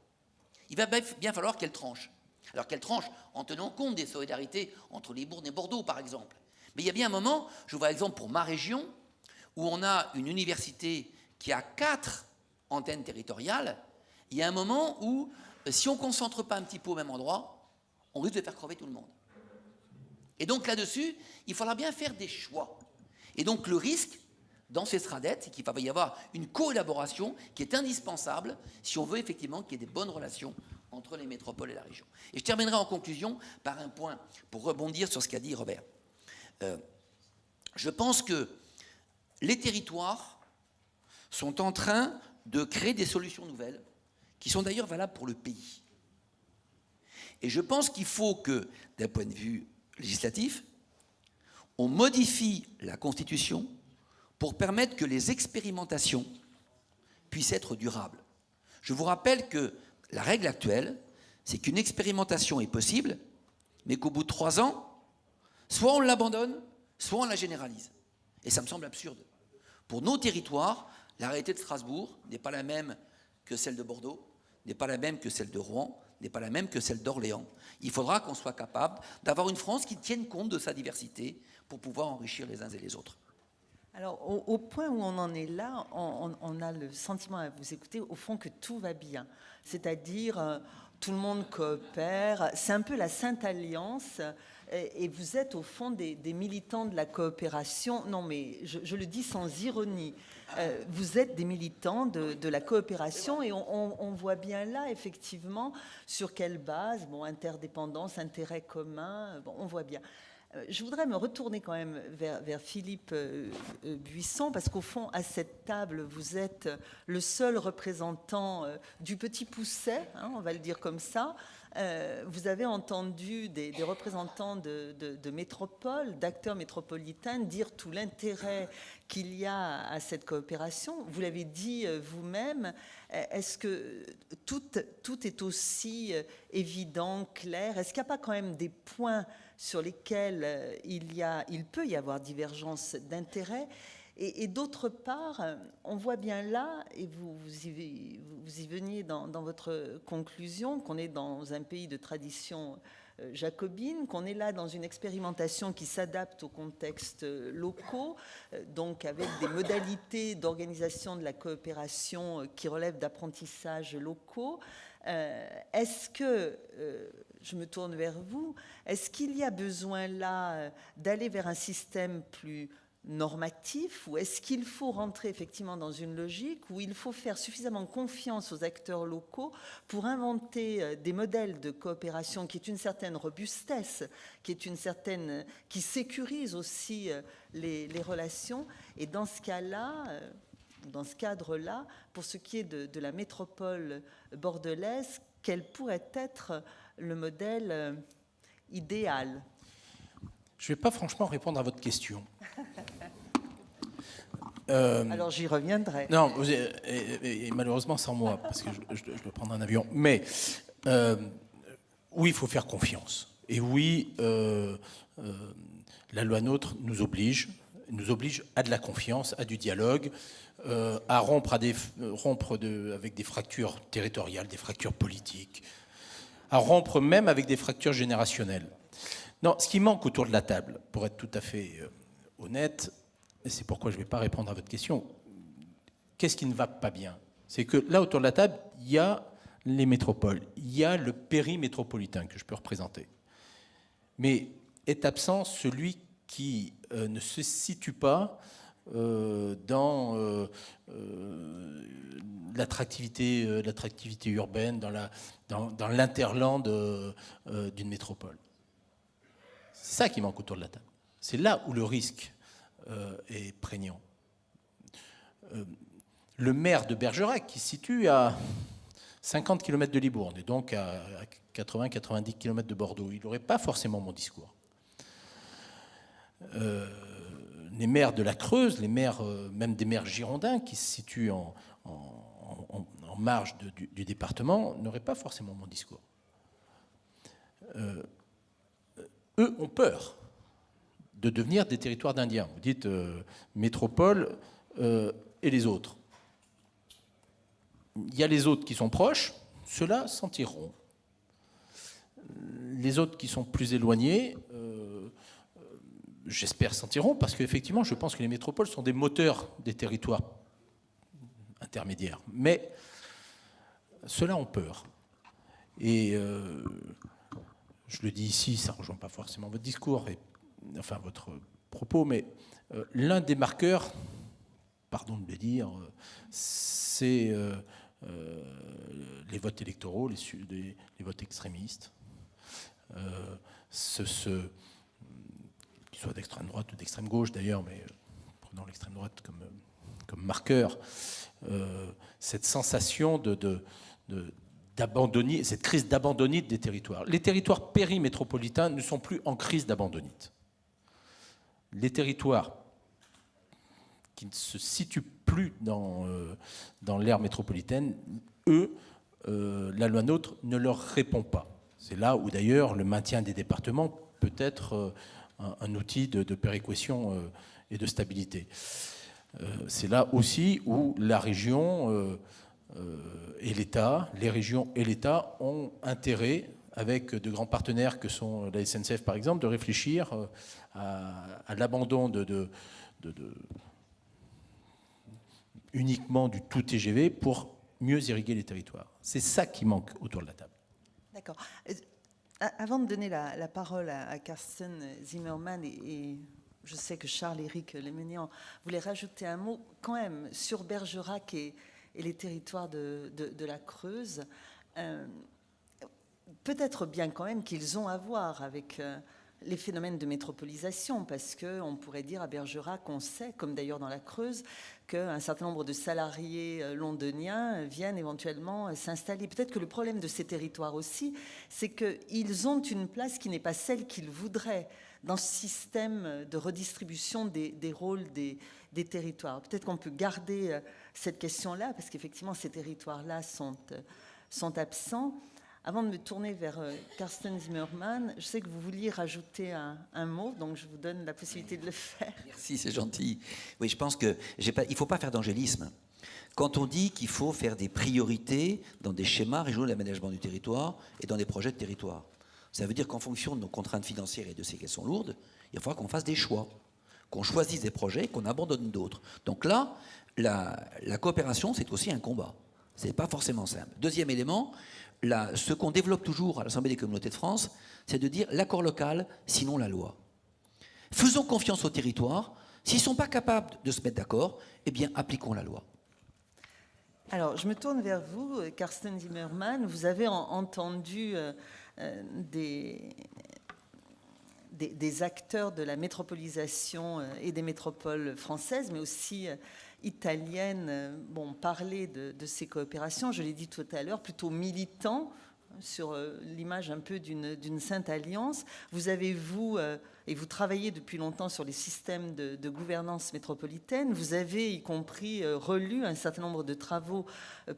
Il va bien falloir qu'elle tranche. Alors qu'elle tranche en tenant compte des solidarités entre Libourne et Bordeaux, par exemple. Mais il y a bien un moment, je vois exemple pour ma région, où on a une université qui a 4 antennes territoriales. Il y a un moment où, si on ne concentre pas un petit peu au même endroit, on risque de faire crever tout le monde. Et donc là-dessus, il faudra bien faire des choix. Et donc le risque, dans ces SRADET, c'est qu'il va y avoir une collaboration qui est indispensable si on veut effectivement qu'il y ait des bonnes relations entre les métropoles et la région. Et je terminerai en conclusion par un point, pour rebondir sur ce qu'a dit Robert. Je pense que les territoires sont en train de créer des solutions nouvelles, qui sont d'ailleurs valables pour le pays. Et je pense qu'il faut que, d'un point de vue législatif, on modifie la Constitution pour permettre que les expérimentations puissent être durables. Je vous rappelle que la règle actuelle, c'est qu'une expérimentation est possible, mais qu'au bout de 3 ans, soit on l'abandonne, soit on la généralise. Et ça me semble absurde. Pour nos territoires, la réalité de Strasbourg n'est pas la même que celle de Bordeaux, n'est pas la même que celle de Rouen, n'est pas la même que celle d'Orléans. Il faudra qu'on soit capable d'avoir une France qui tienne compte de sa diversité pour pouvoir enrichir les uns et les autres. Alors, au point où on en est là, on a le sentiment à vous écouter, au fond, que tout va bien. C'est-à-dire, tout le monde coopère. C'est un peu la Sainte Alliance. Et vous êtes, au fond, des militants de la coopération. Non, mais je le dis sans ironie. Vous êtes des militants de la coopération et on voit bien là, effectivement, sur quelle base, bon, interdépendance, intérêt commun, bon, on voit bien. Je voudrais me retourner quand même vers Philippe Buisson, parce qu'au fond, à cette table, vous êtes le seul représentant du petit pousset, hein, on va le dire comme ça. Vous avez entendu des représentants de métropoles, d'acteurs métropolitains, dire tout l'intérêt qu'il y a à cette coopération. Vous l'avez dit vous-même. Est-ce que tout est aussi évident, clair? Est-ce qu'il n'y a pas quand même des points sur lesquels il peut y avoir divergence d'intérêts? Et d'autre part, on voit bien là, et vous y veniez dans votre conclusion, qu'on est dans un pays de tradition jacobine, qu'on est là dans une expérimentation qui s'adapte aux contextes locaux, donc avec des modalités d'organisation de la coopération qui relèvent d'apprentissages locaux. Est-ce que, je me tourne vers vous, est-ce qu'il y a besoin là d'aller vers un système plus normatif, ou est-ce qu'il faut rentrer effectivement dans une logique où il faut faire suffisamment confiance aux acteurs locaux pour inventer des modèles de coopération qui est une certaine robustesse, qui sécurise aussi les relations, et dans ce cas-là, dans ce cadre-là, pour ce qui est de la métropole bordelaise, quel pourrait être le modèle idéal? Je ne vais pas franchement répondre à votre question. Alors j'y reviendrai. Non, et malheureusement sans moi, parce que je dois prendre un avion. Mais oui, il faut faire confiance. Et oui, la loi NOTRe nous oblige à de la confiance, à du dialogue, à rompre, avec des fractures territoriales, des fractures politiques, à rompre même avec des fractures générationnelles. Non, ce qui manque autour de la table, pour être tout à fait honnête, et c'est pourquoi je ne vais pas répondre à votre question, qu'est-ce qui ne va pas bien? C'est que là, autour de la table, il y a les métropoles, il y a le périmétropolitain que je peux représenter. Mais est absent celui qui ne se situe pas dans l'attractivité urbaine, dans l'interland d'une métropole. C'est ça qui manque autour de la table. C'est là où le risque est prégnant. Le maire de Bergerac, qui se situe à 50 km de Libourne, et donc à 80-90 km de Bordeaux, il n'aurait pas forcément mon discours. Les maires de la Creuse, les maires, même des maires girondins qui se situent en marge du département, n'auraient pas forcément mon discours. Eux ont peur de devenir des territoires d'Indiens. Vous dites métropole et les autres. Il y a les autres qui sont proches, ceux-là s'en tireront. Les autres qui sont plus éloignés, j'espère s'en tireront, parce qu'effectivement, je pense que les métropoles sont des moteurs des territoires intermédiaires. Mais ceux-là ont peur. Et je le dis ici, ça ne rejoint pas forcément votre discours, enfin votre propos, mais l'un des marqueurs, pardon de le dire, c'est les votes électoraux, les votes extrémistes, qu'ils soient d'extrême droite ou d'extrême gauche d'ailleurs, mais prenons l'extrême droite comme marqueur, cette sensation d'abandonner, cette crise d'abandonnite des territoires. Les territoires périmétropolitains ne sont plus en crise d'abandonnite. Les territoires qui ne se situent plus dans l'aire métropolitaine, eux, la loi NOTRe ne leur répond pas. C'est là où d'ailleurs le maintien des départements peut être un outil de péréquation et de stabilité. C'est là aussi où la région et l'État, les régions et l'État ont intérêt, avec de grands partenaires que sont la SNCF par exemple, de réfléchir à l'abandon uniquement du tout TGV pour mieux irriguer les territoires. C'est ça qui manque autour de la table. D'accord. Avant de donner la parole à Carsten Zimmermann, et je sais que Charles-Éric Léménian voulait rajouter un mot quand même sur Bergerac et les territoires de la Creuse, peut-être bien quand même qu'ils ont à voir avec les phénomènes de métropolisation, parce qu'on pourrait dire à Bergerac, on sait, comme d'ailleurs dans la Creuse, qu'un certain nombre de salariés londoniens viennent éventuellement s'installer. Peut-être que le problème de ces territoires aussi, c'est qu'ils ont une place qui n'est pas celle qu'ils voudraient dans ce système de redistribution des rôles des territoires. Peut-être qu'on peut garder cette question-là, parce qu'effectivement, ces territoires-là sont absents. Avant de me tourner vers Carsten Zimmermann, je sais que vous vouliez rajouter un mot, donc je vous donne la possibilité de le faire. Merci, c'est gentil. Oui, je pense qu'il ne faut pas faire d'angélisme. Quand on dit qu'il faut faire des priorités dans des schémas régionaux d'aménagement du territoire et dans des projets de territoire, Ça veut dire qu'en fonction de nos contraintes financières et de ces qu'elles sont lourdes, il va falloir qu'on fasse des choix, qu'on choisisse des projets, qu'on abandonne d'autres. Donc là, la coopération, c'est aussi un combat. Ce n'est pas forcément simple. Deuxième élément, ce qu'on développe toujours à l'Assemblée des communautés de France, c'est de dire l'accord local, sinon la loi. Faisons confiance aux territoires. S'ils ne sont pas capables de se mettre d'accord, eh bien, appliquons la loi. Alors, je me tourne vers vous, Carsten Zimmermann. Vous avez entendu des acteurs de la métropolisation et des métropoles françaises, mais aussi italiennes, parler de ces coopérations. Je l'ai dit tout à l'heure, plutôt militants, sur l'image un peu d'une sainte alliance. Vous avez, et vous travaillez depuis longtemps sur les systèmes de gouvernance métropolitaine, vous avez y compris relu un certain nombre de travaux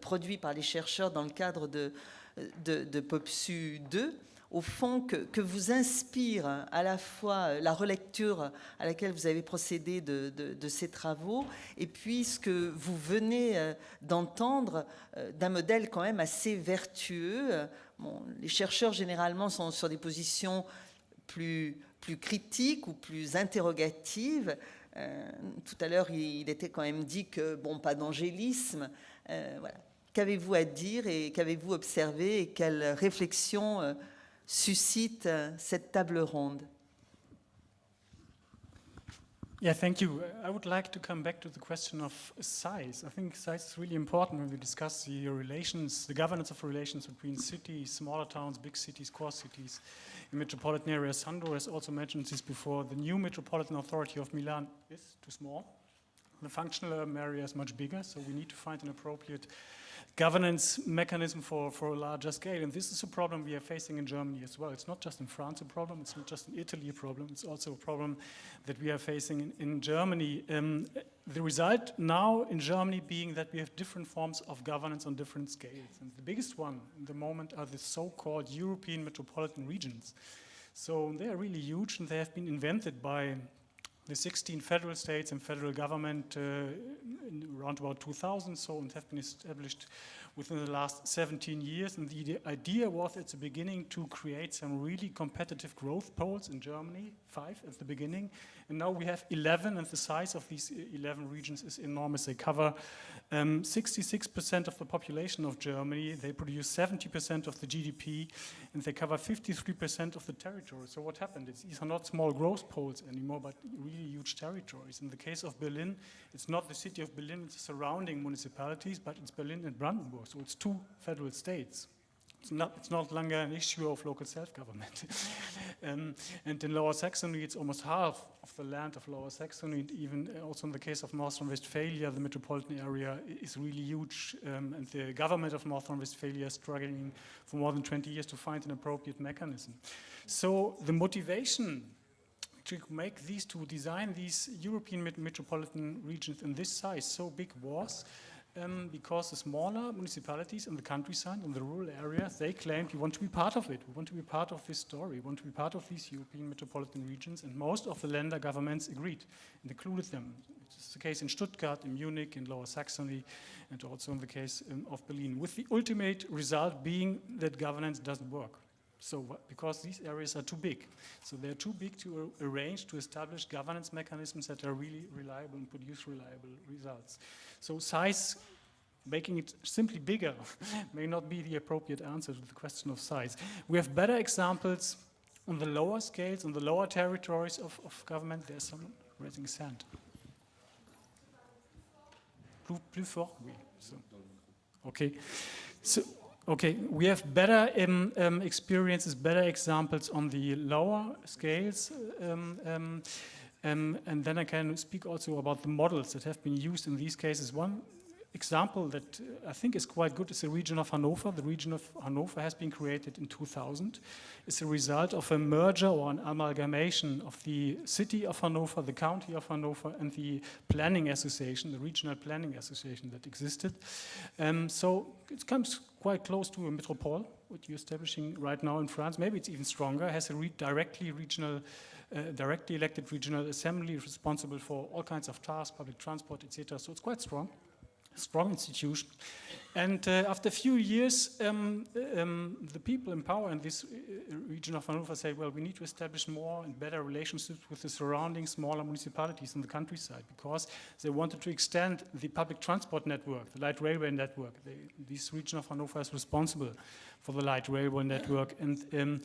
produits par les chercheurs dans le cadre de POPSU 2, au fond, que vous inspire à la fois la relecture à laquelle vous avez procédé de ces travaux, et puis ce que vous venez d'entendre d'un modèle quand même assez vertueux. Les chercheurs, généralement, sont sur des positions plus critiques ou plus interrogatives. Tout à l'heure, il était quand même dit que, pas d'angélisme. Voilà. Qu'avez-vous à dire et qu'avez-vous observé et quelles réflexions suscite cette table ronde? Yeah, thank you. I would like to come back to the question of size. I think size is really important when we discuss the relations, the governance of relations between cities, smaller towns, big cities, core cities, in metropolitan areas. Sandro has also mentioned this before. The new Metropolitan Authority of Milan is too small. The functional area is much bigger, so we need to find an appropriate governance mechanism for a larger scale. And this is a problem we are facing in Germany as well. It's not just in France a problem, it's not just in Italy a problem, it's also a problem that we are facing in Germany. The result now in Germany being that we have different forms of governance on different scales. And the biggest one in the moment are the so-called European metropolitan regions. So they are really huge, and they have been invented by the 16 federal states and federal government around about 2000, so, and have been established within the last 17 years. And the idea was at the beginning to create some really competitive growth poles in Germany, 5 at the beginning. And now we have 11, and the size of these 11 regions is enormous. They cover 66% of the population of Germany. They produce 70% of the GDP, and they cover 53% of the territory. So what happened? These are not small growth poles anymore, but really huge territories. In the case of Berlin, it's not the city of Berlin, it's the surrounding municipalities, but it's Berlin and Brandenburg, so it's 2 federal states. It's not longer an issue of local self-government. And in Lower Saxony, it's almost half of the land of Lower Saxony. Even also in the case of North Rhine-Westphalia, the metropolitan area is really huge, and the government of North Rhine-Westphalia is struggling for more than 20 years to find an appropriate mechanism. So the motivation to make these, to design these European metropolitan regions in this size so big was because the smaller municipalities in the countryside, in the rural areas, they claimed we want to be part of it. We want to be part of this story. We want to be part of these European metropolitan regions. And most of the Länder governments agreed and included them. It's the case in Stuttgart, in Munich, in Lower Saxony, and also in the case of Berlin, with the ultimate result being that governance doesn't work. So, because these areas are too big. So they're too big to arrange, to establish governance mechanisms that are really reliable and produce reliable results. So size, making it simply bigger, may not be the appropriate answer to the question of size. We have better examples on the lower scales, on the lower territories of government. There's someone raising his hand. Plus fort? Oui. So, okay. So, okay, we have better experiences, better examples on the lower scales, and then I can speak also about the models that have been used in these cases. One example that I think is quite good is the region of Hanover. The region of Hanover has been created in 2000. It's a result of a merger or an amalgamation of the city of Hanover, the county of Hanover, and the planning association, the regional planning association that existed. So it comes quite close to a metropole, what you're establishing right now in France. Maybe it's even stronger, has a directly elected regional assembly responsible for all kinds of tasks, public transport, etc. So it's quite strong institution. And after a few years, the people in power in this region of Hannover said, well, we need to establish more and better relationships with the surrounding smaller municipalities in the countryside, because they wanted to extend the public transport network, the light railway network. This region of Hannover is responsible for the light railway network. And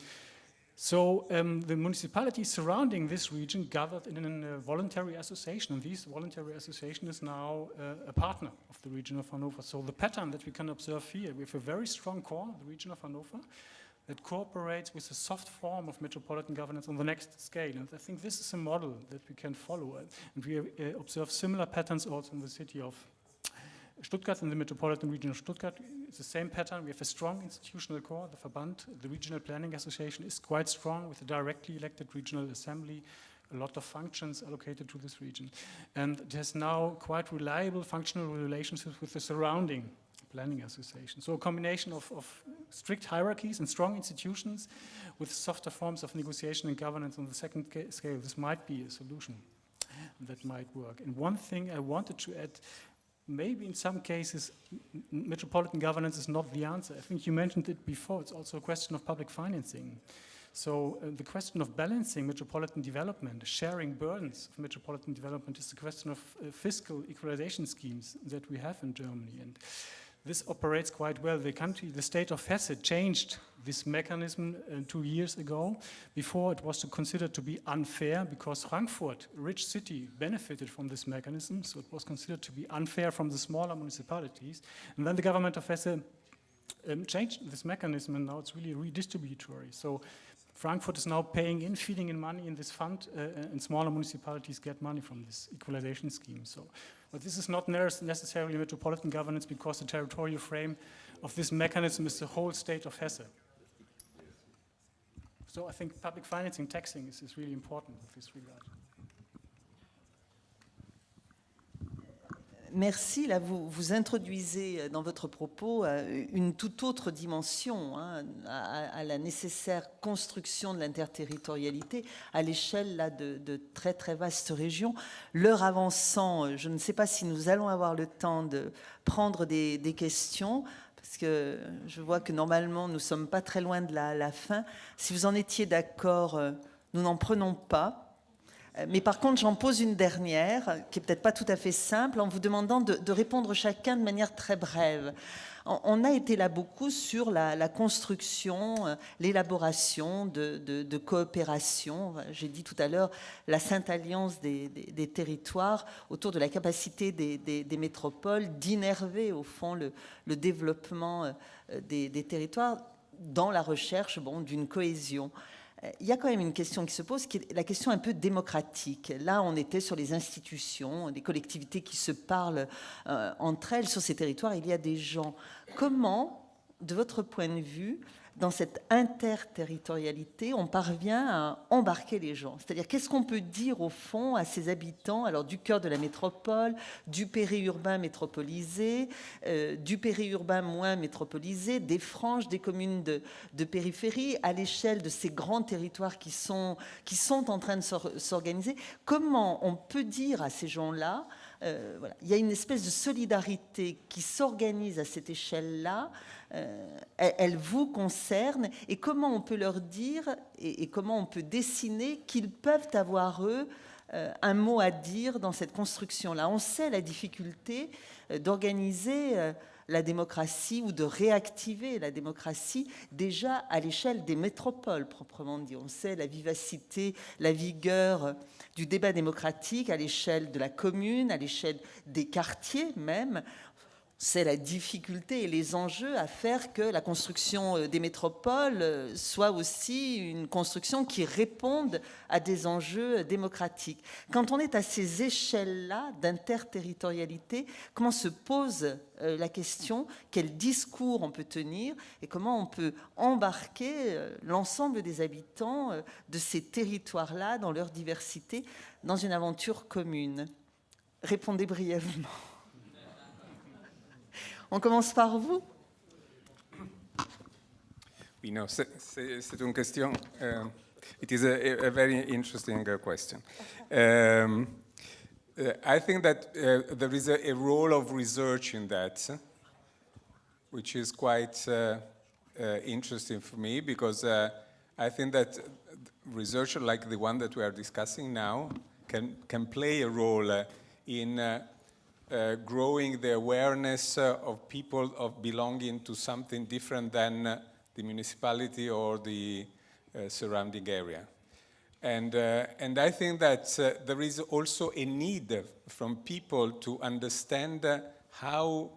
so the municipalities surrounding this region gathered in a voluntary association, and this voluntary association is now a partner of the region of Hannover. So the pattern that we can observe here, we have a very strong core, the region of Hannover, that cooperates with a soft form of metropolitan governance on the next scale. And I think this is a model that we can follow. And we observe similar patterns also in the city of Stuttgart, in the metropolitan region of Stuttgart. It's the same pattern. We have a strong institutional core. The Verband, the Regional Planning Association, is quite strong with a directly elected regional assembly, a lot of functions allocated to this region. And it has now quite reliable functional relationships with the surrounding planning association. So a combination of strict hierarchies and strong institutions with softer forms of negotiation and governance on the second scale. This might be a solution that might work. And one thing I wanted to add, maybe in some cases, metropolitan governance is not the answer. I think you mentioned it before. It's also a question of public financing. So the question of balancing metropolitan development, sharing burdens of metropolitan development, is the question of fiscal equalization schemes that we have in Germany. And this operates quite well. The state of Hesse changed this mechanism 2 years ago. Before, it was considered to be unfair because Frankfurt, a rich city, benefited from this mechanism. So it was considered to be unfair from the smaller municipalities. And then the government of Hesse changed this mechanism, and now it's really redistributory. So Frankfurt is now paying in, feeding in money in this fund, and smaller municipalities get money from this equalization scheme. So, but this is not necessarily metropolitan governance, because the territorial frame of this mechanism is the whole state of Hesse. So I think public financing, taxing is really important in this regard. Merci. Là, vous introduisez dans votre propos une toute autre dimension à la nécessaire construction de l'interterritorialité à l'échelle là, de très très vastes régions. L'heure avançant, je ne sais pas si nous allons avoir le temps de prendre des questions, parce que je vois que normalement nous ne sommes pas très loin de la fin. Si vous en étiez d'accord, nous n'en prenons pas. Mais par contre, j'en pose une dernière, qui n'est peut-être pas tout à fait simple, en vous demandant de répondre chacun de manière très brève. On a été là beaucoup sur la construction, l'élaboration de coopération. J'ai dit tout à l'heure la sainte alliance des territoires autour de la capacité des métropoles d'innerver au fond le développement des territoires dans la recherche d'une cohésion. Il y a quand même une question qui se pose, qui est la question un peu démocratique. Là, on était sur les institutions, des collectivités qui se parlent entre elles. Sur ces territoires, il y a des gens. Comment, de votre point de vue, dans cette interterritorialité, on parvient à embarquer les gens? C'est-à-dire, qu'est-ce qu'on peut dire au fond à ces habitants, alors du cœur de la métropole, du périurbain métropolisé, du périurbain moins métropolisé, des franges, des communes de périphérie, à l'échelle de ces grands territoires qui sont en train de s'organiser? Comment on peut dire à ces gens-là, voilà, il y a une espèce de solidarité qui s'organise à cette échelle-là, elle vous concerne, et comment on peut leur dire et comment on peut dessiner qu'ils peuvent avoir, eux, un mot à dire dans cette construction-là? On sait la difficulté d'organiser la démocratie ou de réactiver la démocratie déjà à l'échelle des métropoles, proprement dit. On sait la vivacité, la vigueur du débat démocratique à l'échelle de la commune, à l'échelle des quartiers même. C'est la difficulté et les enjeux à faire que la construction des métropoles soit aussi une construction qui réponde à des enjeux démocratiques. Quand on est à ces échelles-là d'interterritorialité, comment se pose la question, quel discours on peut tenir et comment on peut embarquer l'ensemble des habitants de ces territoires-là dans leur diversité dans une aventure commune? Répondez brièvement. On commence par vous. Oui, non, c'est une question. It is a very interesting question. I think that there is a role of research in that. which is quite interesting for me, because I think that research like the one that we are discussing now can play a role in growing the awareness of people of belonging to something different than the municipality or the surrounding area. And I think that there is also a need from people to understand how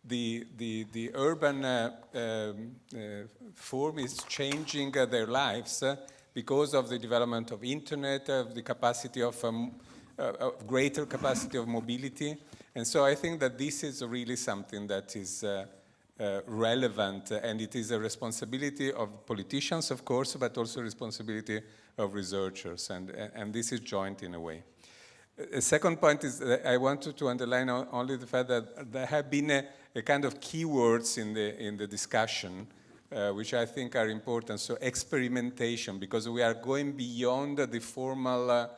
the urban form is changing their lives because of the development of internet, of the capacity of greater capacity of mobility. And so I think that this is really something that is relevant, and it is a responsibility of politicians, of course, but also responsibility of researchers, and this is joint in a way. A second point is that I wanted to underline only the fact that there have been a kind of keywords in the discussion, which I think are important. So experimentation, because we are going beyond the formal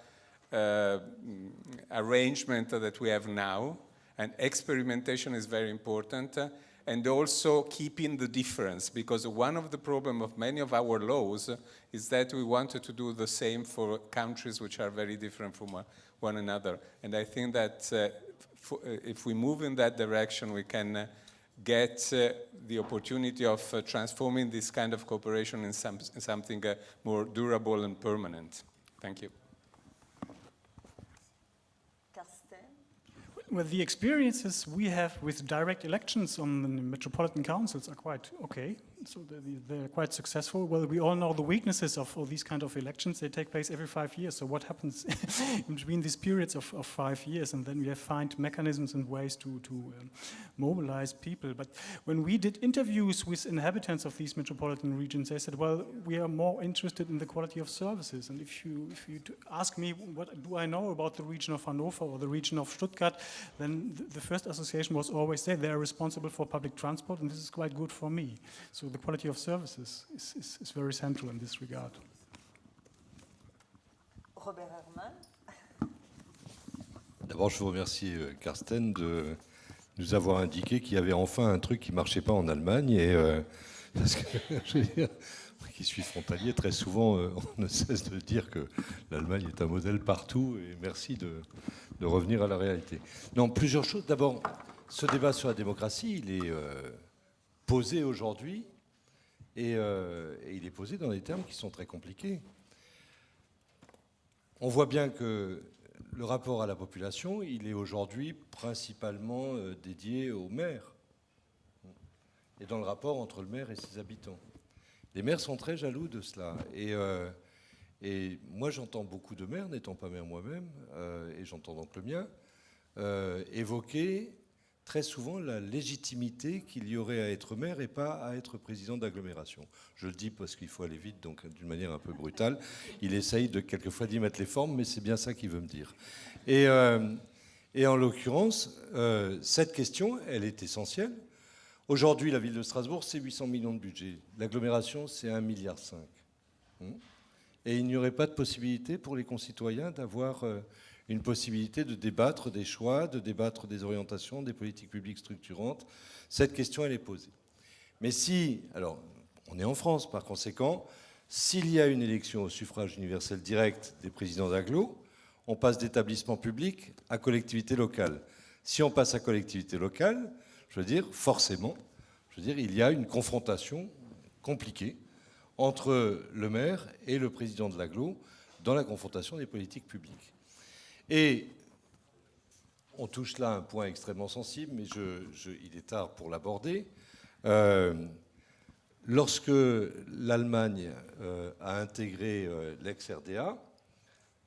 arrangement that we have now, and experimentation is very important, and also keeping the difference, because one of the problems of many of our laws is that we wanted to do the same for countries which are very different from one another. And I think that if we move in that direction, we can get the opportunity of transforming this kind of cooperation in something more durable and permanent. Thank you. Well, the experiences we have with direct elections on the metropolitan councils are quite okay. So they're quite successful. Well, we all know the weaknesses of all these kind of elections. They take place every 5 years. So what happens in between these periods of 5 years? And then we have find mechanisms and ways to mobilize people. But when we did interviews with inhabitants of these metropolitan regions, they said, well, we are more interested in the quality of services. And if you ask me, what do I know about the region of Hanover or the region of Stuttgart, then the first association was always there. They are responsible for public transport, and this is quite good for me. So the quality of services is very central in this regard. Robert Herman. D'abord, je vous remercie, Carsten, de nous avoir indiqué qu'il y avait enfin un truc qui ne marchait pas en Allemagne. Et, parce que, je veux dire, moi qui suis frontalier, très souvent, on ne cesse de dire que l'Allemagne est un modèle partout. Et merci de revenir à la réalité. Non, plusieurs choses. D'abord, ce débat sur la démocratie, il est posé aujourd'hui. Et il est posé dans des termes qui sont très compliqués. On voit bien que le rapport à la population, il est aujourd'hui principalement dédié aux maires. Et dans le rapport entre le maire et ses habitants. Les maires sont très jaloux de cela. Et moi, j'entends beaucoup de maires, n'étant pas maire moi-même, et j'entends donc le mien, évoquer très souvent la légitimité qu'il y aurait à être maire et pas à être président d'agglomération. Je le dis parce qu'il faut aller vite, donc d'une manière un peu brutale. Il essaye quelquefois d'y mettre les formes, mais c'est bien ça qu'il veut me dire. Et en l'occurrence, cette question, elle est essentielle. Aujourd'hui, la ville de Strasbourg, c'est 800 millions de budget. L'agglomération, c'est 1,5 milliard. Et il n'y aurait pas de possibilité pour les concitoyens d'avoir une possibilité de débattre des choix, de débattre des orientations, des politiques publiques structurantes. Cette question, elle est posée. Mais si, alors, on est en France, par conséquent, s'il y a une élection au suffrage universel direct des présidents d'agglo, on passe d'établissement public à collectivité locale. Si on passe à collectivité locale, je veux dire, forcément, il y a une confrontation compliquée entre le maire et le président de l'agglo dans la confrontation des politiques publiques. Et on touche là un point extrêmement sensible, mais il est tard pour l'aborder. Lorsque l'Allemagne a intégré l'ex-RDA,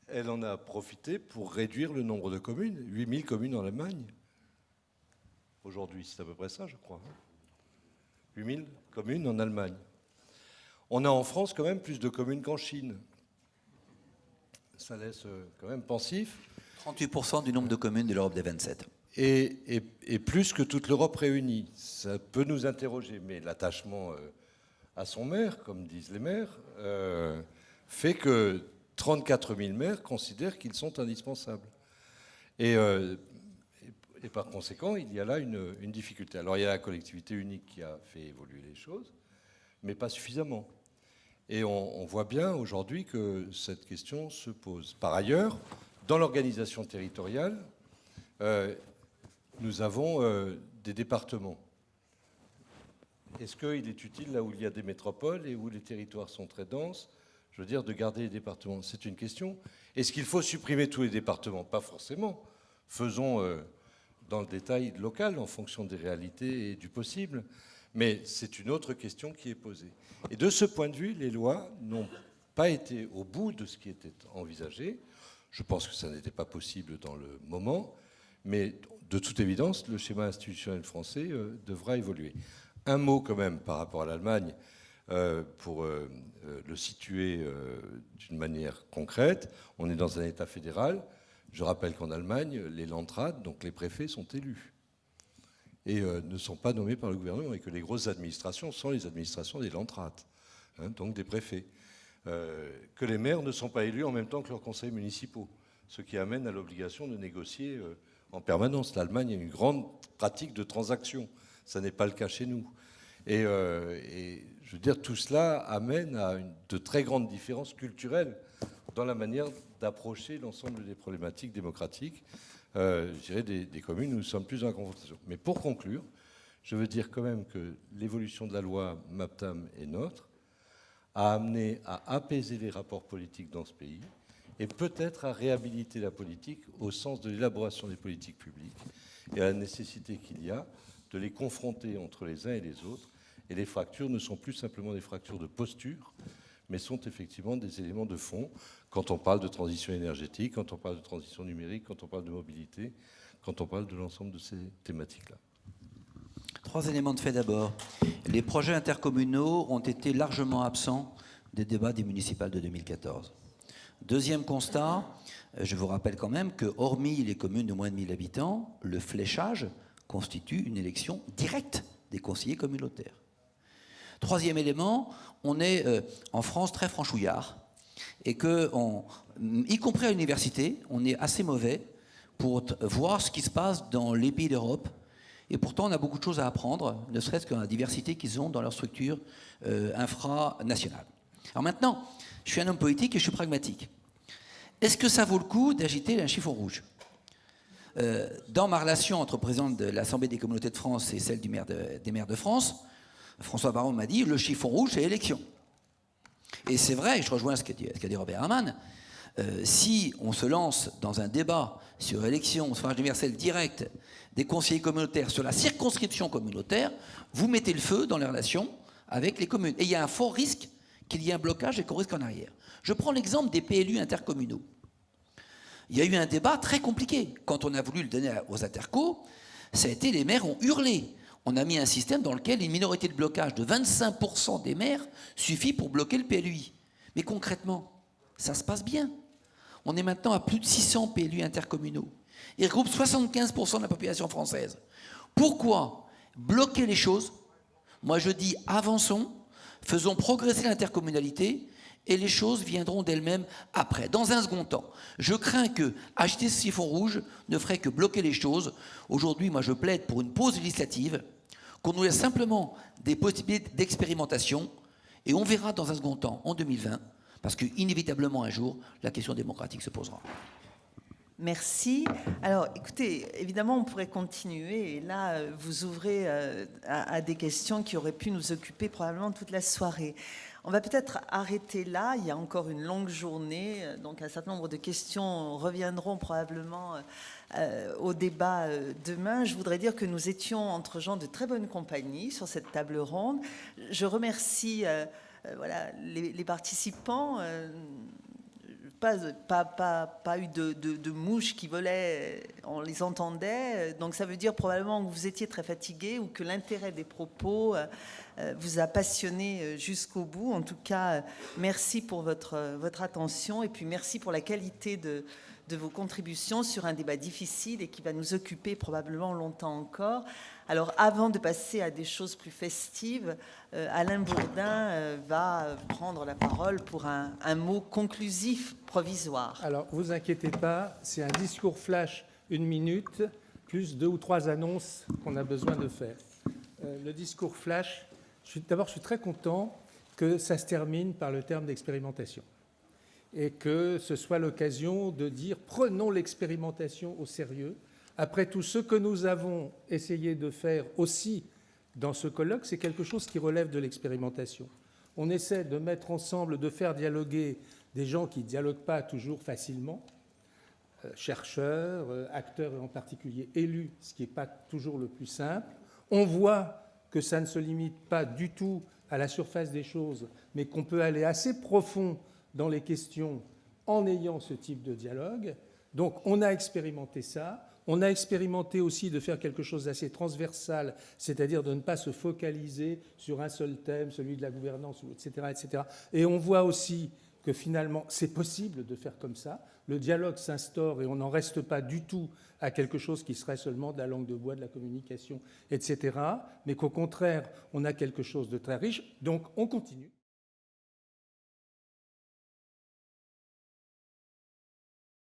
elle en a profité pour réduire le nombre de communes. 8000 communes en Allemagne. Aujourd'hui, c'est à peu près ça, je crois. 8000 communes en Allemagne. On a en France quand même plus de communes qu'en Chine. Ça laisse quand même pensif. 38% du nombre de communes de l'Europe des 27. Et plus que toute l'Europe réunie. Ça peut nous interroger, mais l'attachement à son maire, comme disent les maires, fait que 34 000 maires considèrent qu'ils sont indispensables. Et Et par conséquent, il y a là une difficulté. Alors il y a la collectivité unique qui a fait évoluer les choses, mais pas suffisamment. Et on voit bien aujourd'hui que cette question se pose. Par ailleurs, dans l'organisation territoriale, nous avons des départements. Est-ce qu'il est utile, là où il y a des métropoles et où les territoires sont très denses, je veux dire, de garder les départements? C'est une question. Est-ce qu'il faut supprimer tous les départements? Pas forcément. Faisons dans le détail local, en fonction des réalités et du possible. Mais c'est une autre question qui est posée. Et de ce point de vue, les lois n'ont pas été au bout de ce qui était envisagé. Je pense que ça n'était pas possible dans le moment. Mais de toute évidence, le schéma institutionnel français devra évoluer. Un mot quand même par rapport à l'Allemagne, pour le situer d'une manière concrète. On est dans un État fédéral. Je rappelle qu'en Allemagne, les Landrats, donc les préfets, sont élus et ne sont pas nommés par le gouvernement, et que les grosses administrations sont les administrations des Landrats, hein, donc des préfets. Que les maires ne sont pas élus en même temps que leurs conseils municipaux, ce qui amène à l'obligation de négocier en permanence. L'Allemagne a une grande pratique de transaction. Ça n'est pas le cas chez nous. Et je veux dire, tout cela amène à de très grandes différences culturelles dans la manière d'approcher l'ensemble des problématiques démocratiques, je dirais, des communes où nous sommes plus dans la confrontation. Mais pour conclure, je veux dire quand même que l'évolution de la loi MAPTAM et NOTRe a amené à apaiser les rapports politiques dans ce pays et peut-être à réhabiliter la politique au sens de l'élaboration des politiques publiques et à la nécessité qu'il y a de les confronter entre les uns et les autres. Et les fractures ne sont plus simplement des fractures de posture, mais sont effectivement des éléments de fond quand on parle de transition énergétique, quand on parle de transition numérique, quand on parle de mobilité, quand on parle de l'ensemble de ces thématiques-là. 3 éléments de fait d'abord. Les projets intercommunaux ont été largement absents des débats des municipales de 2014. Deuxième constat, je vous rappelle quand même que, hormis les communes de moins de 1000 habitants, le fléchage constitue une élection directe des conseillers communautaires. Troisième élément, on est en France très franchouillard et que, y compris à l'université, on est assez mauvais pour voir ce qui se passe dans les pays d'Europe. Et pourtant, on a beaucoup de choses à apprendre, ne serait-ce que la diversité qu'ils ont dans leur structure infranationale. Alors maintenant, je suis un homme politique et je suis pragmatique. Est-ce que ça vaut le coup d'agiter un chiffon rouge ? Dans ma relation entre président de l'Assemblée des communautés de France et celle des maires de France, François Baron m'a dit le chiffon rouge, c'est l'élection. Et c'est vrai, je rejoins ce qu'a dit Robert Herman, si on se lance dans un débat sur l'élection au suffrage universel direct des conseillers communautaires sur la circonscription communautaire, vous mettez le feu dans les relations avec les communes. Et il y a un fort risque qu'il y ait un blocage et qu'on risque en arrière. Je prends l'exemple des PLU intercommunaux. Il y a eu un débat très compliqué. Quand on a voulu le donner aux intercos, ça a été, les maires ont hurlé. On a mis un système dans lequel une minorité de blocage de 25% des maires suffit pour bloquer le PLUI. Mais concrètement, ça se passe bien. On est maintenant à plus de 600 PLU intercommunaux. Ils regroupent 75% de la population française. Pourquoi bloquer les choses? Moi je dis avançons, faisons progresser l'intercommunalité et les choses viendront d'elles-mêmes après. Dans un second temps, je crains que acheter ce chiffon rouge ne ferait que bloquer les choses. Aujourd'hui, moi je plaide pour une pause législative, qu'on nous laisse simplement des possibilités d'expérimentation et on verra dans un second temps, en 2020, parce qu'inévitablement un jour, la question démocratique se posera. Merci. Alors, écoutez, évidemment, on pourrait continuer. Et là, vous ouvrez à des questions qui auraient pu nous occuper probablement toute la soirée. On va peut-être arrêter là. Il y a encore une longue journée. Donc, un certain nombre de questions reviendront probablement au débat demain. Je voudrais dire que nous étions entre gens de très bonne compagnie sur cette table ronde. Je remercie voilà, les participants. Pas eu de mouches qui volaient, on les entendait. Donc ça veut dire probablement que vous étiez très fatigués ou que l'intérêt des propos vous a passionné jusqu'au bout. En tout cas, merci pour votre attention et puis merci pour la qualité de vos contributions sur un débat difficile et qui va nous occuper probablement longtemps encore. Alors, avant de passer à des choses plus festives, Alain Bourdin va prendre la parole pour un mot conclusif provisoire. Alors, vous inquiétez pas, c'est un discours flash, 1 minute. plus 2 ou 3 annonces qu'on a besoin de faire. Le discours flash, d'abord, je suis très content que ça se termine par le terme d'expérimentation et que ce soit l'occasion de dire prenons l'expérimentation au sérieux. Après tout, ce que nous avons essayé de faire aussi dans ce colloque, c'est quelque chose qui relève de l'expérimentation. On essaie de mettre ensemble, de faire dialoguer des gens qui ne dialoguent pas toujours facilement, chercheurs, acteurs et en particulier élus, ce qui n'est pas toujours le plus simple. On voit que ça ne se limite pas du tout à la surface des choses, mais qu'on peut aller assez profond dans les questions en ayant ce type de dialogue. Donc on a expérimenté ça. On a expérimenté aussi de faire quelque chose d'assez transversal, c'est-à-dire de ne pas se focaliser sur un seul thème, celui de la gouvernance, etc., etc. Et on voit aussi que finalement, c'est possible de faire comme ça. Le dialogue s'instaure et on n'en reste pas du tout à quelque chose qui serait seulement de la langue de bois, de la communication, etc. Mais qu'au contraire, on a quelque chose de très riche. Donc, on continue.